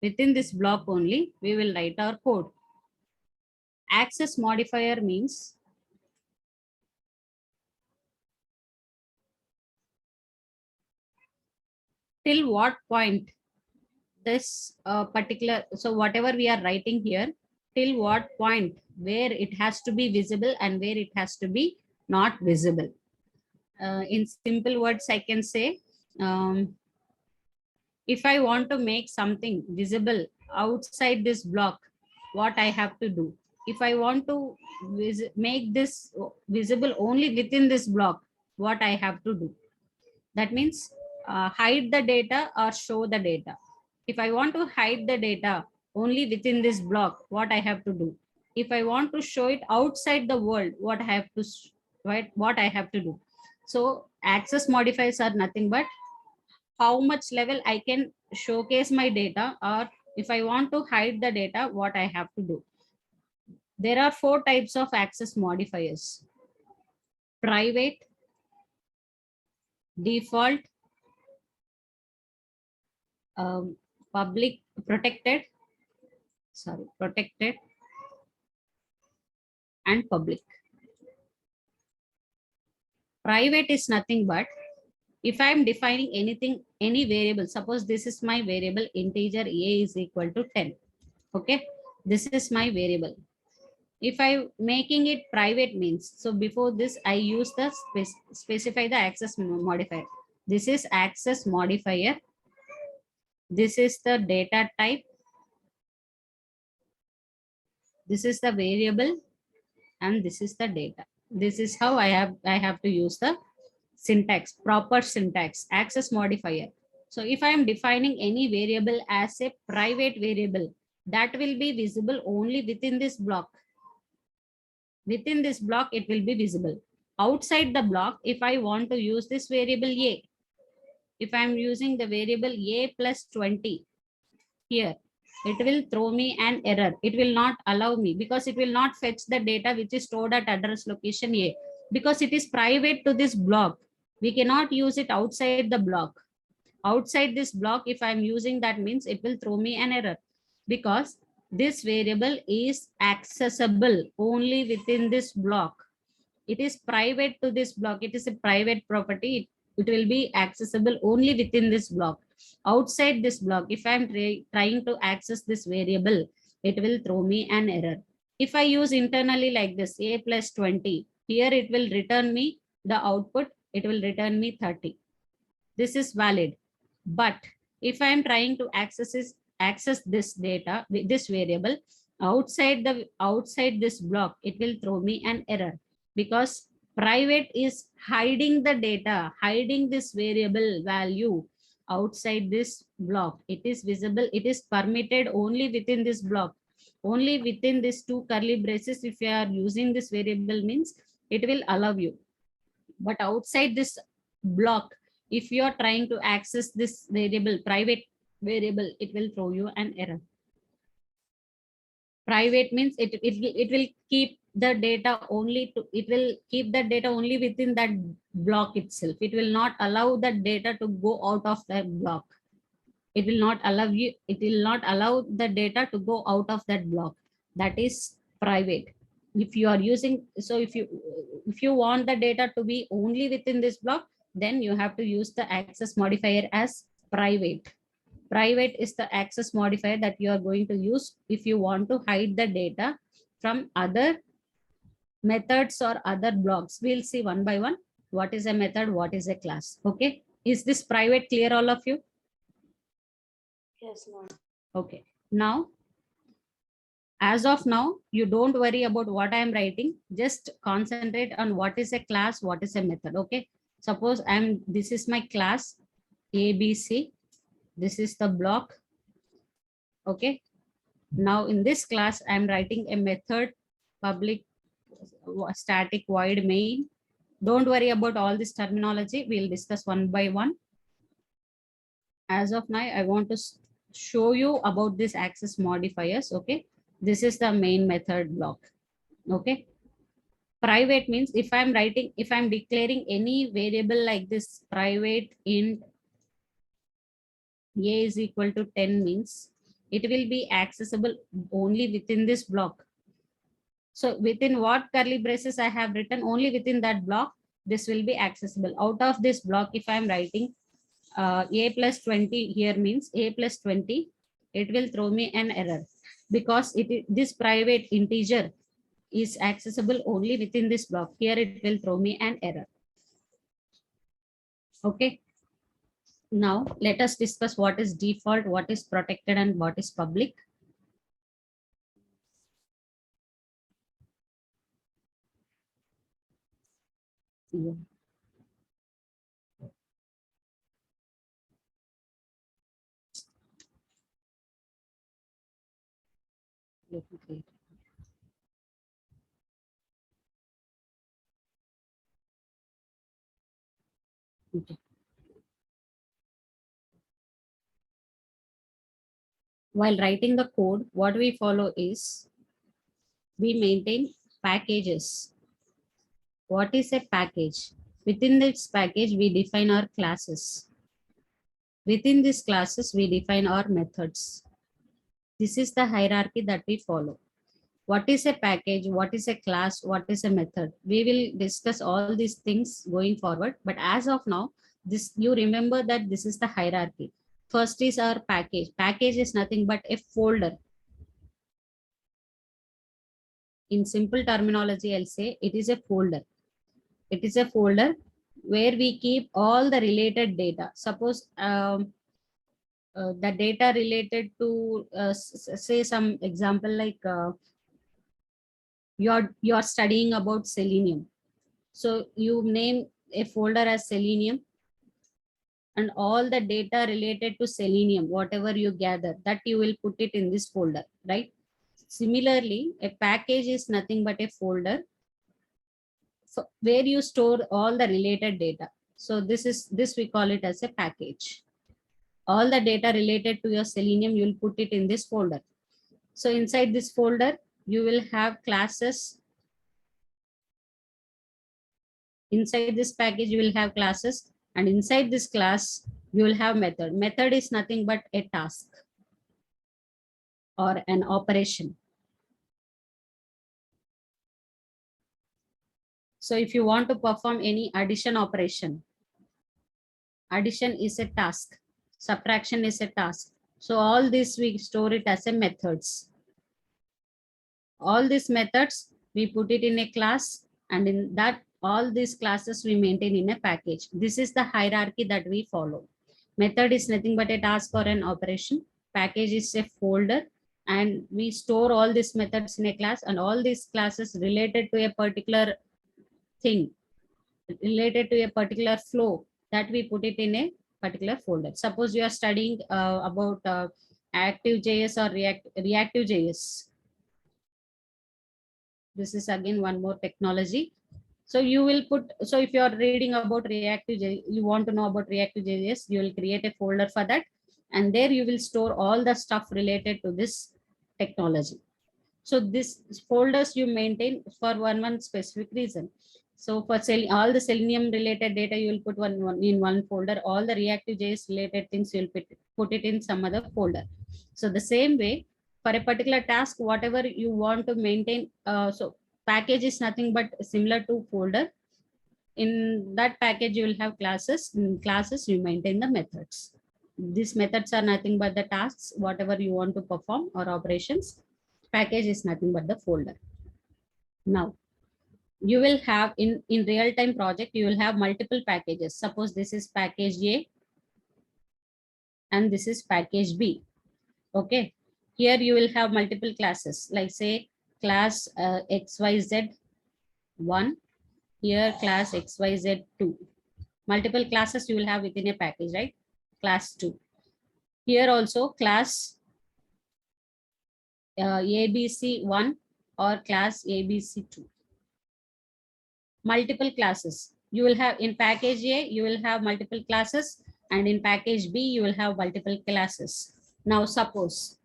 Within this block only, we will write our code. Access modifier means till what point this particular, so whatever we are writing here, till what point where it has to be visible and where it has to be not visible. In simple words, I can say, if I want to make something visible outside this block, what I have to do? If I want to make this visible only within this block, what I have to do? That means hide the data or show the data. If I want to hide the data only within this block, what I have to do? If I want to show it outside the world, what I have to what I have to do? So access modifiers are nothing but how much level I can showcase my data, or if I want to hide the data, what I have to do. There are 4 types of access modifiers: private, default, public, protected and public. Private is nothing but if I am defining anything, any variable, suppose this is my variable integer a is equal to 10. Okay, this is my variable. If I making it private means, so before this I use the specify the access modifier. This is access modifier. This is the data type. This is the variable, and this is the data. This is how I have to use the syntax, proper syntax, access modifier. So if I am defining any variable as a private variable, that will be visible only within this block. Within this block, it will be visible. Outside the block, if I want to use this variable a, if I am using the variable a plus 20 here, it will throw me an error. It will not allow me because it will not fetch the data which is stored at address location a, because it is private to this block. We cannot use it outside the block. Outside this block, if I'm using that means it will throw me an error, because this variable is accessible only within this block. It is private to this block. It is a private property. It will be accessible only within this block. Outside this block, if I'm trying to access this variable, it will throw me an error. If I use internally like this, a plus 20, here it will return me the output. It will return me 30. This is valid. But if I am trying to access this data, this variable outside this block, it will throw me an error, because private is hiding the data, hiding this variable value outside this block. It is visible, it is permitted only within this block, only within these 2 curly braces. If you are using this variable means it will allow you, but outside this block, if you are trying to access this variable, private variable, it will throw you an error. Private means it will keep the data only to, it will keep the data only within that block itself. It will not allow the data to go out of that block. It will not allow you, it will not allow the data to go out of that block. That is private. If you are using, so if you want the data to be only within this block, then you have to use the access modifier as private. Private is the access modifier that you are going to use if you want to hide the data from other methods or other blocks. We'll see one by one what is a method, what is a class. Okay, is this private clear, all of you? Yes, ma'am. Okay, now as of now, you don't worry about what I am writing, just concentrate on what is a class, what is a method. Okay, suppose this is my class ABC, this is the block. Okay, now in this class I'm writing a method, public static void main. Don't worry about all this terminology, we'll discuss one by one. As of now, I want to show you about this access modifiers. Okay, this is the main method block. Okay, private means if I'm declaring any variable like this, private int a is equal to 10 means it will be accessible only within this block. So within what curly braces I have written, only within that block, this will be accessible. Out of this block, if I'm writing a plus 20 here means a plus 20, it will throw me an error because this private integer is accessible only within this block. Here it will throw me an error. Okay. Now let us discuss what is default, what is protected, and what is public. Yeah. Let me create. Okay. While writing the code, what we follow is we maintain packages. What is a package? Within this package, we define our classes. Within these classes, we define our methods. This is the hierarchy that we follow. What is a package? What is a class? What is a method? We will discuss all these things going forward. But as of now, this you remember that this is the hierarchy. First is our package. Package is nothing but a folder. In simple terminology, I'll say it is a folder. It is a folder where we keep all the related data. Suppose the data related to say some example like you're studying about selenium. So you name a folder as selenium, and all the data related to selenium, whatever you gather, that you will put it in this folder, right? Similarly, a package is nothing but a folder where you store all the related data. So this we call it as a package. All the data related to your selenium, you'll put it in this folder. So inside this folder, you will have classes. Inside this package, you will have classes, and inside this class, you will have method. Method is nothing but a task or an operation. So if you want to perform any addition operation, addition is a task, subtraction is a task. So all this we store it as a methods. All these methods, we put it in a class, and in that all these classes we maintain in a package. This is the hierarchy that we follow. Method is nothing but a task or an operation. Package is a folder, and we store all these methods in a class, and all these classes related to a particular thing, related to a particular flow, that we put it in a particular folder. Suppose you are studying about Active.js or Reactive.js. This is again one more technology. So you will put, so if you are reading about Reactive.js, you want to know about Reactive.js, you will create a folder for that, and there you will store all the stuff related to this technology. So this folders you maintain for one specific reason. So for all the Selenium related data, you will put one in one folder. All the reactive JS related things, you will put it in some other folder. So the same way, for a particular task, whatever you want to maintain, so package is nothing but similar to folder. In that package, you will have classes. In classes, you maintain the methods. These methods are nothing but the tasks, whatever you want to perform or operations. Package is nothing but the folder. Now, you will have in real-time project, you will have multiple packages. Suppose this is package A and this is package B. Okay. Here you will have multiple classes, like say class XYZ1, here class XYZ2. Multiple classes you will have within a package, right? Class 2. Here also class ABC1 or class ABC2. Multiple classes. You will have in package A, you will have multiple classes, and in package B, you will have multiple classes. Now suppose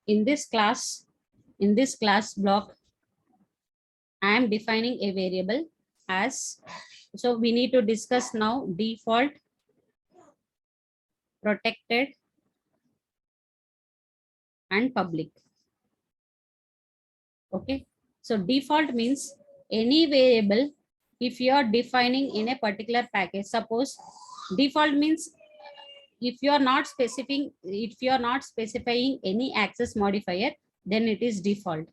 in this class block, I am defining a variable as, so we need to discuss now default, protected, and public. Okay. So default means any variable, if you are defining in a particular package, suppose default means if you are not specifying any access modifier, then it is default.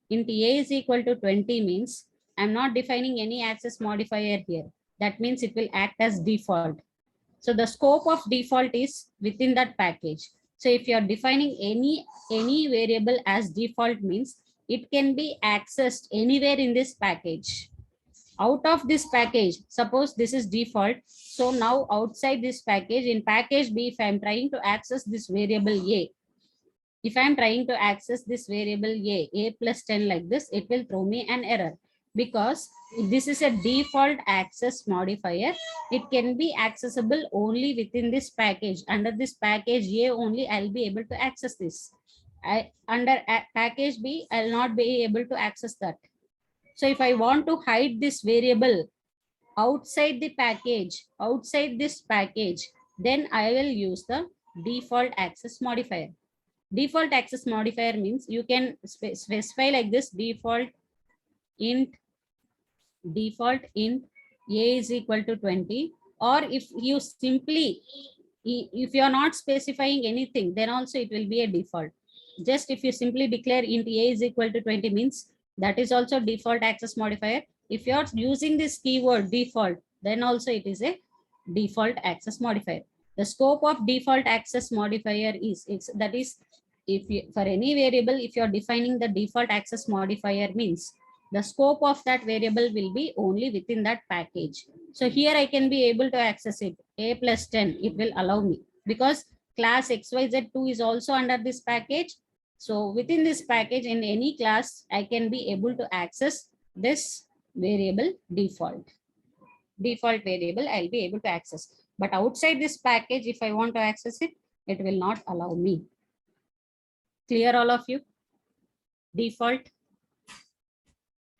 Int a is equal to 20 means I'm not defining any access modifier here. That means it will act as default. So the scope of default is within that package. So if you are defining any variable as default means it can be accessed anywhere in this package. Out of this package, suppose this is default. So now outside this package, in package B, if I'm trying to access this variable A, if I'm trying to access this variable A plus 10 like this, it will throw me an error because this is a default access modifier. It can be accessible only within this package. Under this package A only, I'll be able to access this. Under package B, I'll not be able to access that. So if I want to hide this variable outside the package, outside this package, then I will use the default access modifier. Default access modifier means you can specify like this: default int A is equal to 20, or if you simply, if you are not specifying anything, then also it will be a default. Just if you simply declare int A is equal to 20 means that is also default access modifier. If you are using this keyword default, then also it is a default access modifier. The scope of default access modifier is, that is, if you, for any variable, if you are defining the default access modifier means the scope of that variable will be only within that package. So here I can be able to access it. A plus 10, it will allow me because class XYZ2 is also under this package. So within this package, in any class, I can be able to access this variable default. Default variable I'll be able to access. But outside this package, if I want to access it, it will not allow me. Clear all of you? Default,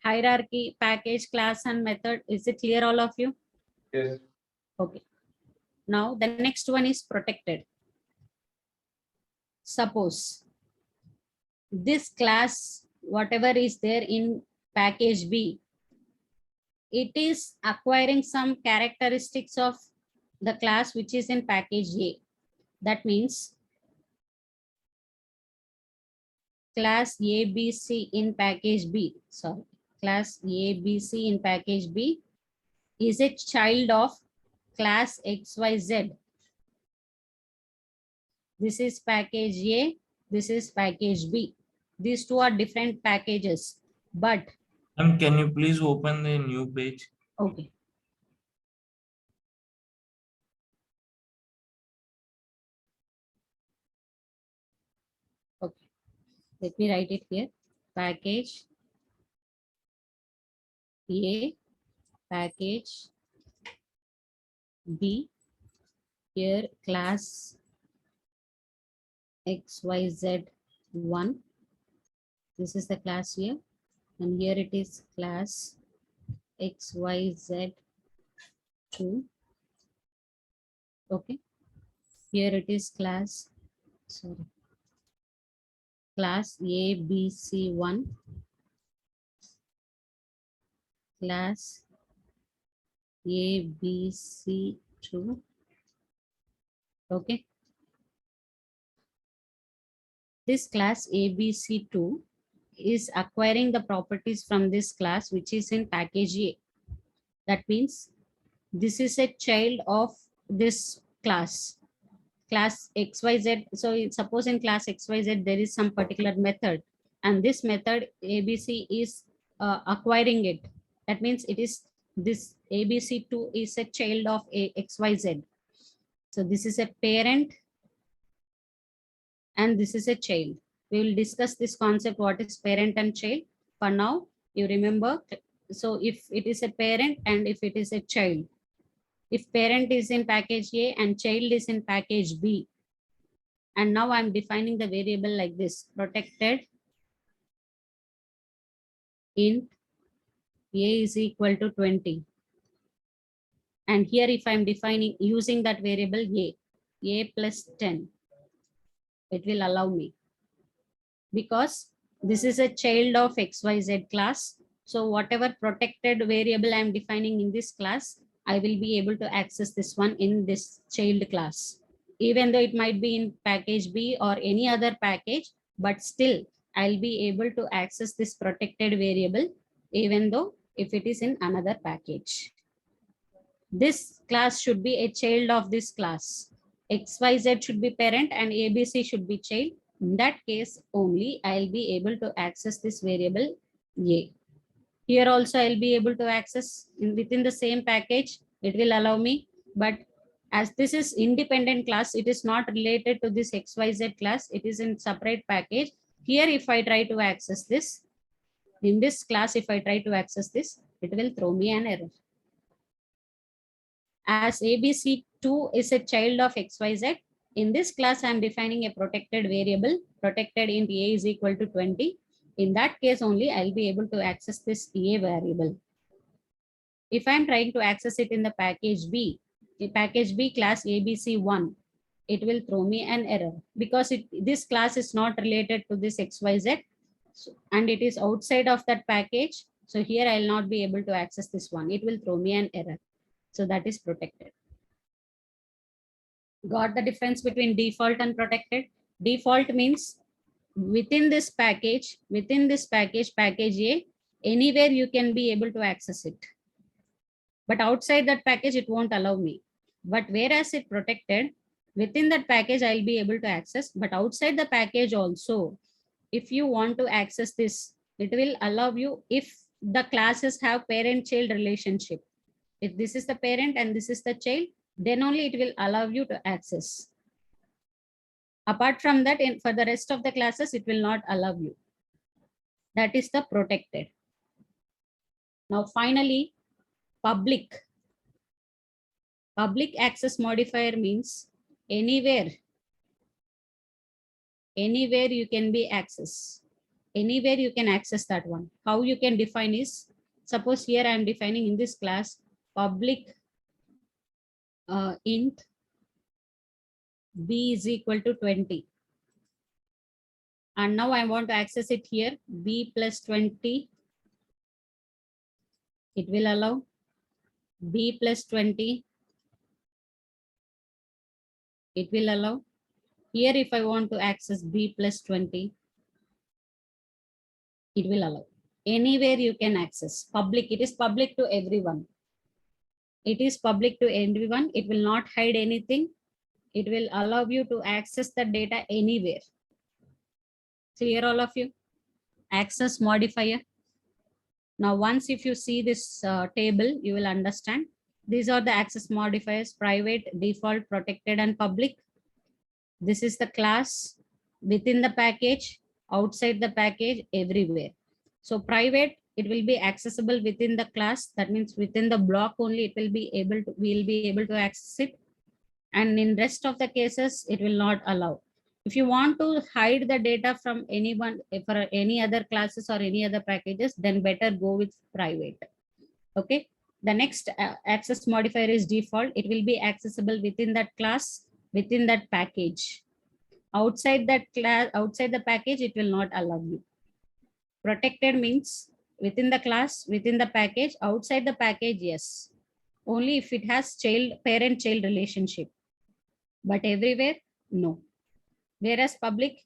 hierarchy, package, class, and method. Is it clear all of you? Yes. Okay. Now the next one is protected. Suppose this class, whatever is there in package B, it is acquiring some characteristics of the class which is in package A. That means class ABC in package B, sorry, class ABC in package B is a child of class XYZ. This is package A, this is package B. These two are different packages, but Can you please open the new page? okay. Okay, let me write it here. Package A, package B, here class XYZ1. This is the class here, and here it is class XYZ2. Okay. Here it is class, sorry, class ABC1, class ABC2. Okay. This class ABC2 is acquiring the properties from this class, which is in package A. That means this is a child of this class XYZ. So suppose in class XYZ there is some particular method, and this method ABC is acquiring it. That means it is this ABC2 is a child of XYZ. So this is a parent and this is a child. We will discuss this concept, what is parent and child. For now, you remember. So if it is a parent and if it is a child, if parent is in package A and child is in package B, and now I'm defining the variable like this: protected int A is equal to 20. And here if I'm defining using that variable A plus 10, it will allow me, because this is a child of XYZ class. So whatever protected variable I'm defining in this class, I will be able to access this one in this child class. Even though it might be in package B or any other package, but still I'll be able to access this protected variable, even though if it is in another package. This class should be a child of this class. XYZ should be parent and ABC should be child. In that case only, I'll be able to access this variable A. Here also I'll be able to access within the same package. It will allow me, but as this is independent class, it is not related to this XYZ class. It is in separate package. Here, if I try to access this, in this class, if I try to access this, it will throw me an error. As ABC2 is a child of XYZ, in this class, I'm defining a protected variable, protected int A is equal to 20. In that case only, I'll be able to access this A variable. If I'm trying to access it in the package B, the package B class ABC1, it will throw me an error because this class is not related to this XYZ, and it is outside of that package. So here I'll not be able to access this one. It will throw me an error. So that is protected. Got the difference between default and protected? Default means within this package, package A, anywhere you can be able to access it. But outside that package, it won't allow me. But whereas it protected, within that package, I'll be able to access. But outside the package also, if you want to access this, it will allow you if the classes have parent-child relationship. If this is the parent and this is the child, then only it will allow you to access. Apart from that, for the rest of the classes, it will not allow you. That is the protected. Now, finally, public. Public access modifier means anywhere you can be access. Anywhere you can access that one. How you can define is, suppose here I am defining in this class public int B is equal to 20. And now I want to access it here, B plus 20. It will allow B plus 20. It will allow. Here, if I want to access B plus 20, it will allow. Anywhere you can access. Public, it is public to everyone. It is public to everyone. It will not hide anything. It will allow you to access the data anywhere. Clear, all of you? Access modifier. Now, once if you see this table, you will understand. These are the access modifiers: private, default, protected, and public. This is the class within the package, outside the package, everywhere. So private, it will be accessible within the class. That means within the block only it will be able to, we'll be able to access it. And in rest of the cases, it will not allow. If you want to hide the data from anyone for any other classes or any other packages, then better go with private. Okay. The next access modifier is default. It will be accessible within that class, within that package. Outside that class, outside the package, it will not allow you. Protected means within the class, within the package, outside the package, yes. Only if it has parent-child relationship. But everywhere, no. Whereas public,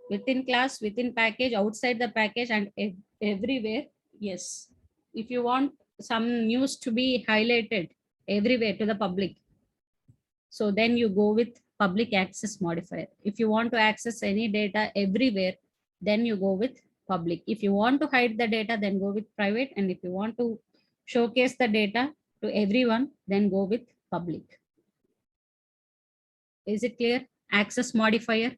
within class, within package, outside the package, and everywhere, yes. If you want some news to be highlighted everywhere to the public, so then you go with public access modifier. If you want to access any data everywhere, then you go with public. If you want to hide the data, then go with private. And if you want to showcase the data to everyone, then go with public. Is it clear? Access modifier.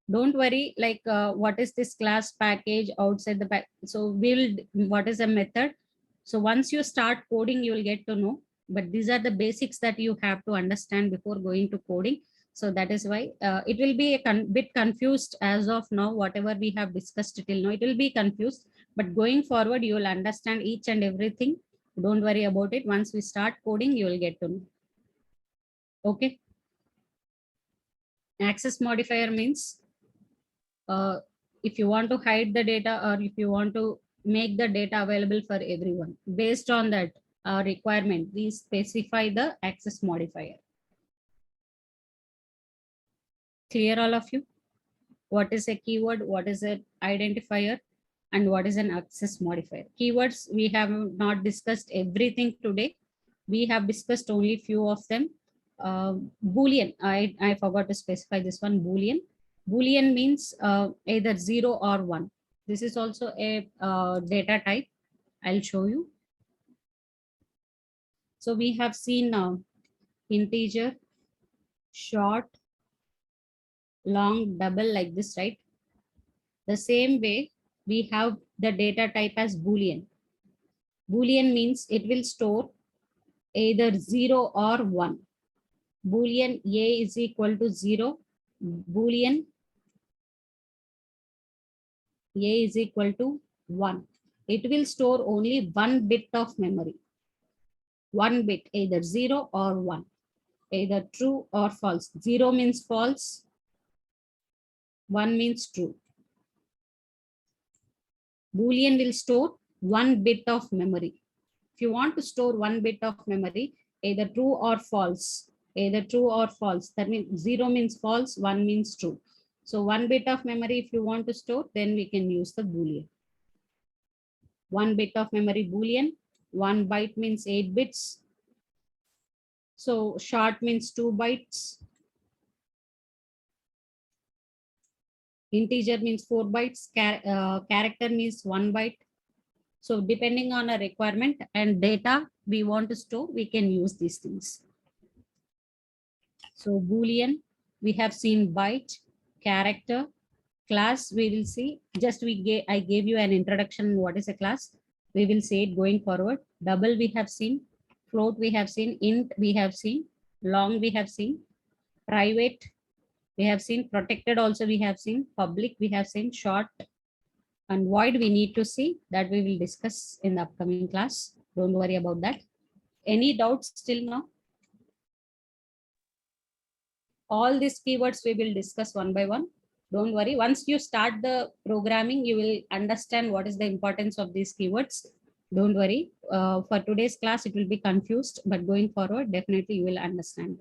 Don't worry, like what is this class package outside the pack? So we'll, what is a method? So once you start coding, you will get to know. But these are the basics that you have to understand before going to coding. So that is why it will be a bit confused as of now. Whatever we have discussed till now, it will be confused. But going forward, you will understand each and everything. Don't worry about it. Once we start coding, you will get to know. Okay. Access modifier means if you want to hide the data or if you want to make the data available for everyone, based on that requirement, we specify the access modifier. Clear, all of you? What is a keyword, what is an identifier, and what is an access modifier? Keywords, we have not discussed everything today. We have discussed only few of them. Boolean, I forgot to specify this one, Boolean. Boolean means either 0 or 1. This is also a data type. I'll show you. So we have seen integer, short, long, double, like this, right? The same way, we have the data type as Boolean. Boolean means it will store either 0 or 1. Boolean A is equal to 0. Boolean A is equal to 1. It will store only 1 bit of memory. 1 bit, either 0 or 1. Either true or false. 0 means false. 1 means true. Boolean will store 1 bit of memory. If you want to store 1 bit of memory, either true or false, either true or false, that means 0 means false, 1 means true. So 1 bit of memory, if you want to store, then we can use the Boolean. 1 bit of memory Boolean, 1 byte means 8 bits. So short means 2 bytes. Integer means 4 bytes. Character means 1 byte. So depending on a requirement and data we want to store, we can use these things. So Boolean, we have seen byte, character, class, we will see. Just I gave you an introduction, what is a class. We will see it going forward. Double we have seen, float we have seen, int we have seen, long we have seen, private we have seen, protected also we have seen, public we have seen, short, and void we need to see. That we will discuss in the upcoming class. Don't worry about that. Any doubts till now? All these keywords we will discuss one by one. Don't worry. Once you start the programming, you will understand what is the importance of these keywords. Don't worry. For today's class, it will be confused, but going forward, definitely you will understand.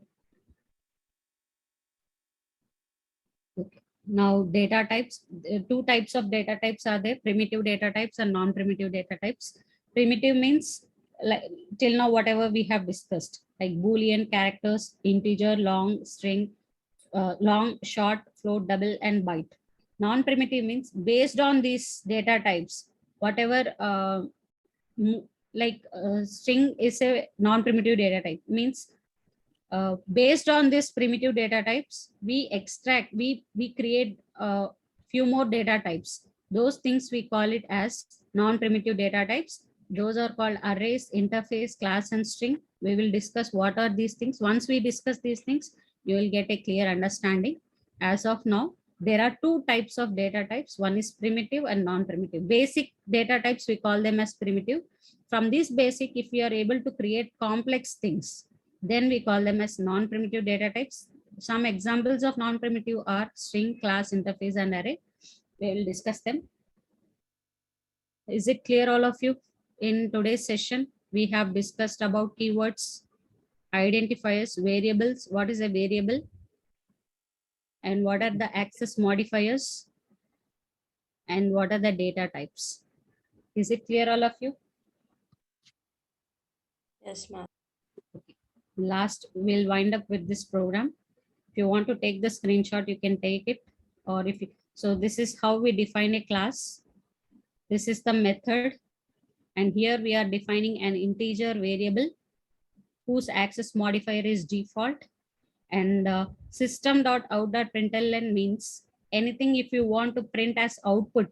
Okay. Now, data types. Two types of data types are there: primitive data types and non-primitive data types. Primitive means, like till now, whatever we have discussed, like Boolean, characters, integer, long, string, long, short, float, double, and byte. Non-primitive means based on these data types, whatever string is a non-primitive data type, means based on this primitive data types, we extract, we create few more data types. Those things we call it as non-primitive data types. Those are called arrays, interface, class, and string. We will discuss what are these things. Once we discuss these things, you will get a clear understanding. As of now, There are two types of data types. One is primitive and non-primitive. Basic data types, we call them as primitive. From this basic, if we are able to create complex things, then we call them as non-primitive data types. Some examples of non-primitive are string, class, interface, and array. We will discuss them. Is it clear, all of you? In today's session, we have discussed about keywords, identifiers, variables. What is a variable? And what are the access modifiers? And what are the data types? Is it clear, all of you? Yes, ma'am. Last, we'll wind up with this program. If you want to take the screenshot, you can take it. Or if you, so this is how we define a class. This is the method. And here we are defining an integer variable whose access modifier is default. And system.out.println means anything if you want to print as output,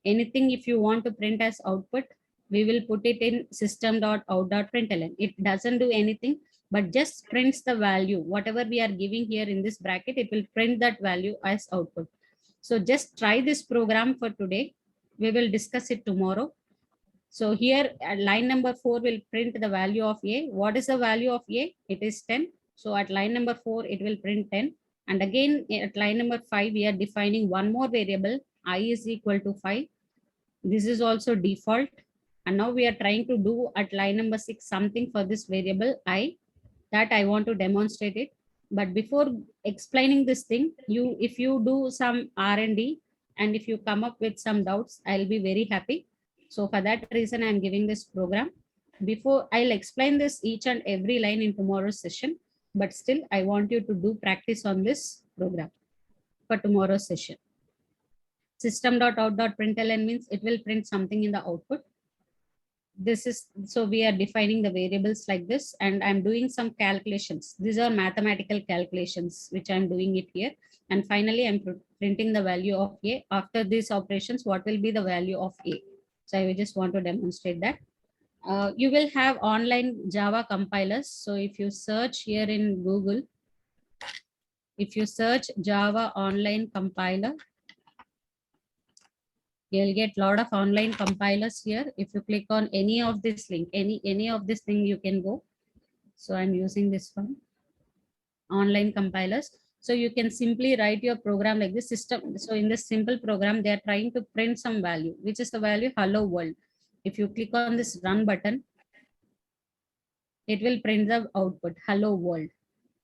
anything if you want to print as output, we will put it in system.out.println. It doesn't do anything, but just prints the value. Whatever we are giving here in this bracket, it will print that value as output. So just try this program for today. We will discuss it tomorrow. So here at line number 4 will print the value of A. What is the value of A? It is 10. So at line number 4, it will print 10. And again, at line number 5, we are defining one more variable, I is equal to 5. This is also default. And now we are trying to do at line number 6 something for this variable I, that I want to demonstrate it. But before explaining this thing, if you do some R&D and if you come up with some doubts, I'll be very happy. So for that reason, I'm giving this program. Before I'll explain this each and every line in tomorrow's session, but still I want you to do practice on this program for tomorrow's session. System.out.println means it will print something in the output. This is, so we are defining the variables like this, and I'm doing some calculations. These are mathematical calculations which I'm doing it here. And finally, I'm printing the value of A. After these operations, what will be the value of A? So I just want to demonstrate that. You will have online Java compilers. So if you search here in Google, if you search Java online compiler, you'll get a lot of online compilers here. If you click on any of this link, any of this thing, you can go. So I'm using this one, online compilers. So you can simply write your program like this system. So in this simple program, they are trying to print some value, which is the value hello world. If you click on this run button, it will print the output hello world.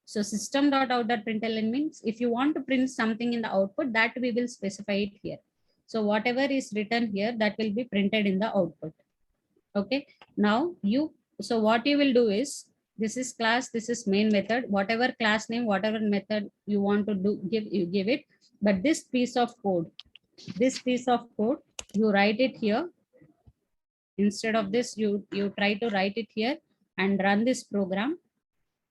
So system.out.println means if you want to print something in the output, that we will specify it here. So whatever is written here, that will be printed in the output. Okay. Now so what you will do is, this is class, this is main method, whatever class name, whatever method you want to do, you give it. But this piece of code, you write it here. Instead of this, you try to write it here and run this program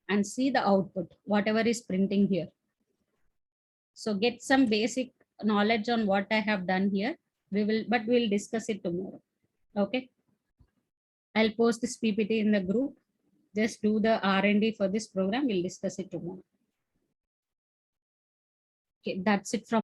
and see the output, whatever is printing here. So get some basic knowledge on what I have done here. We'll discuss it tomorrow. Okay. I'll post this PPT in the group. Just do the R&D for this program. We'll discuss it tomorrow. Okay, that's it from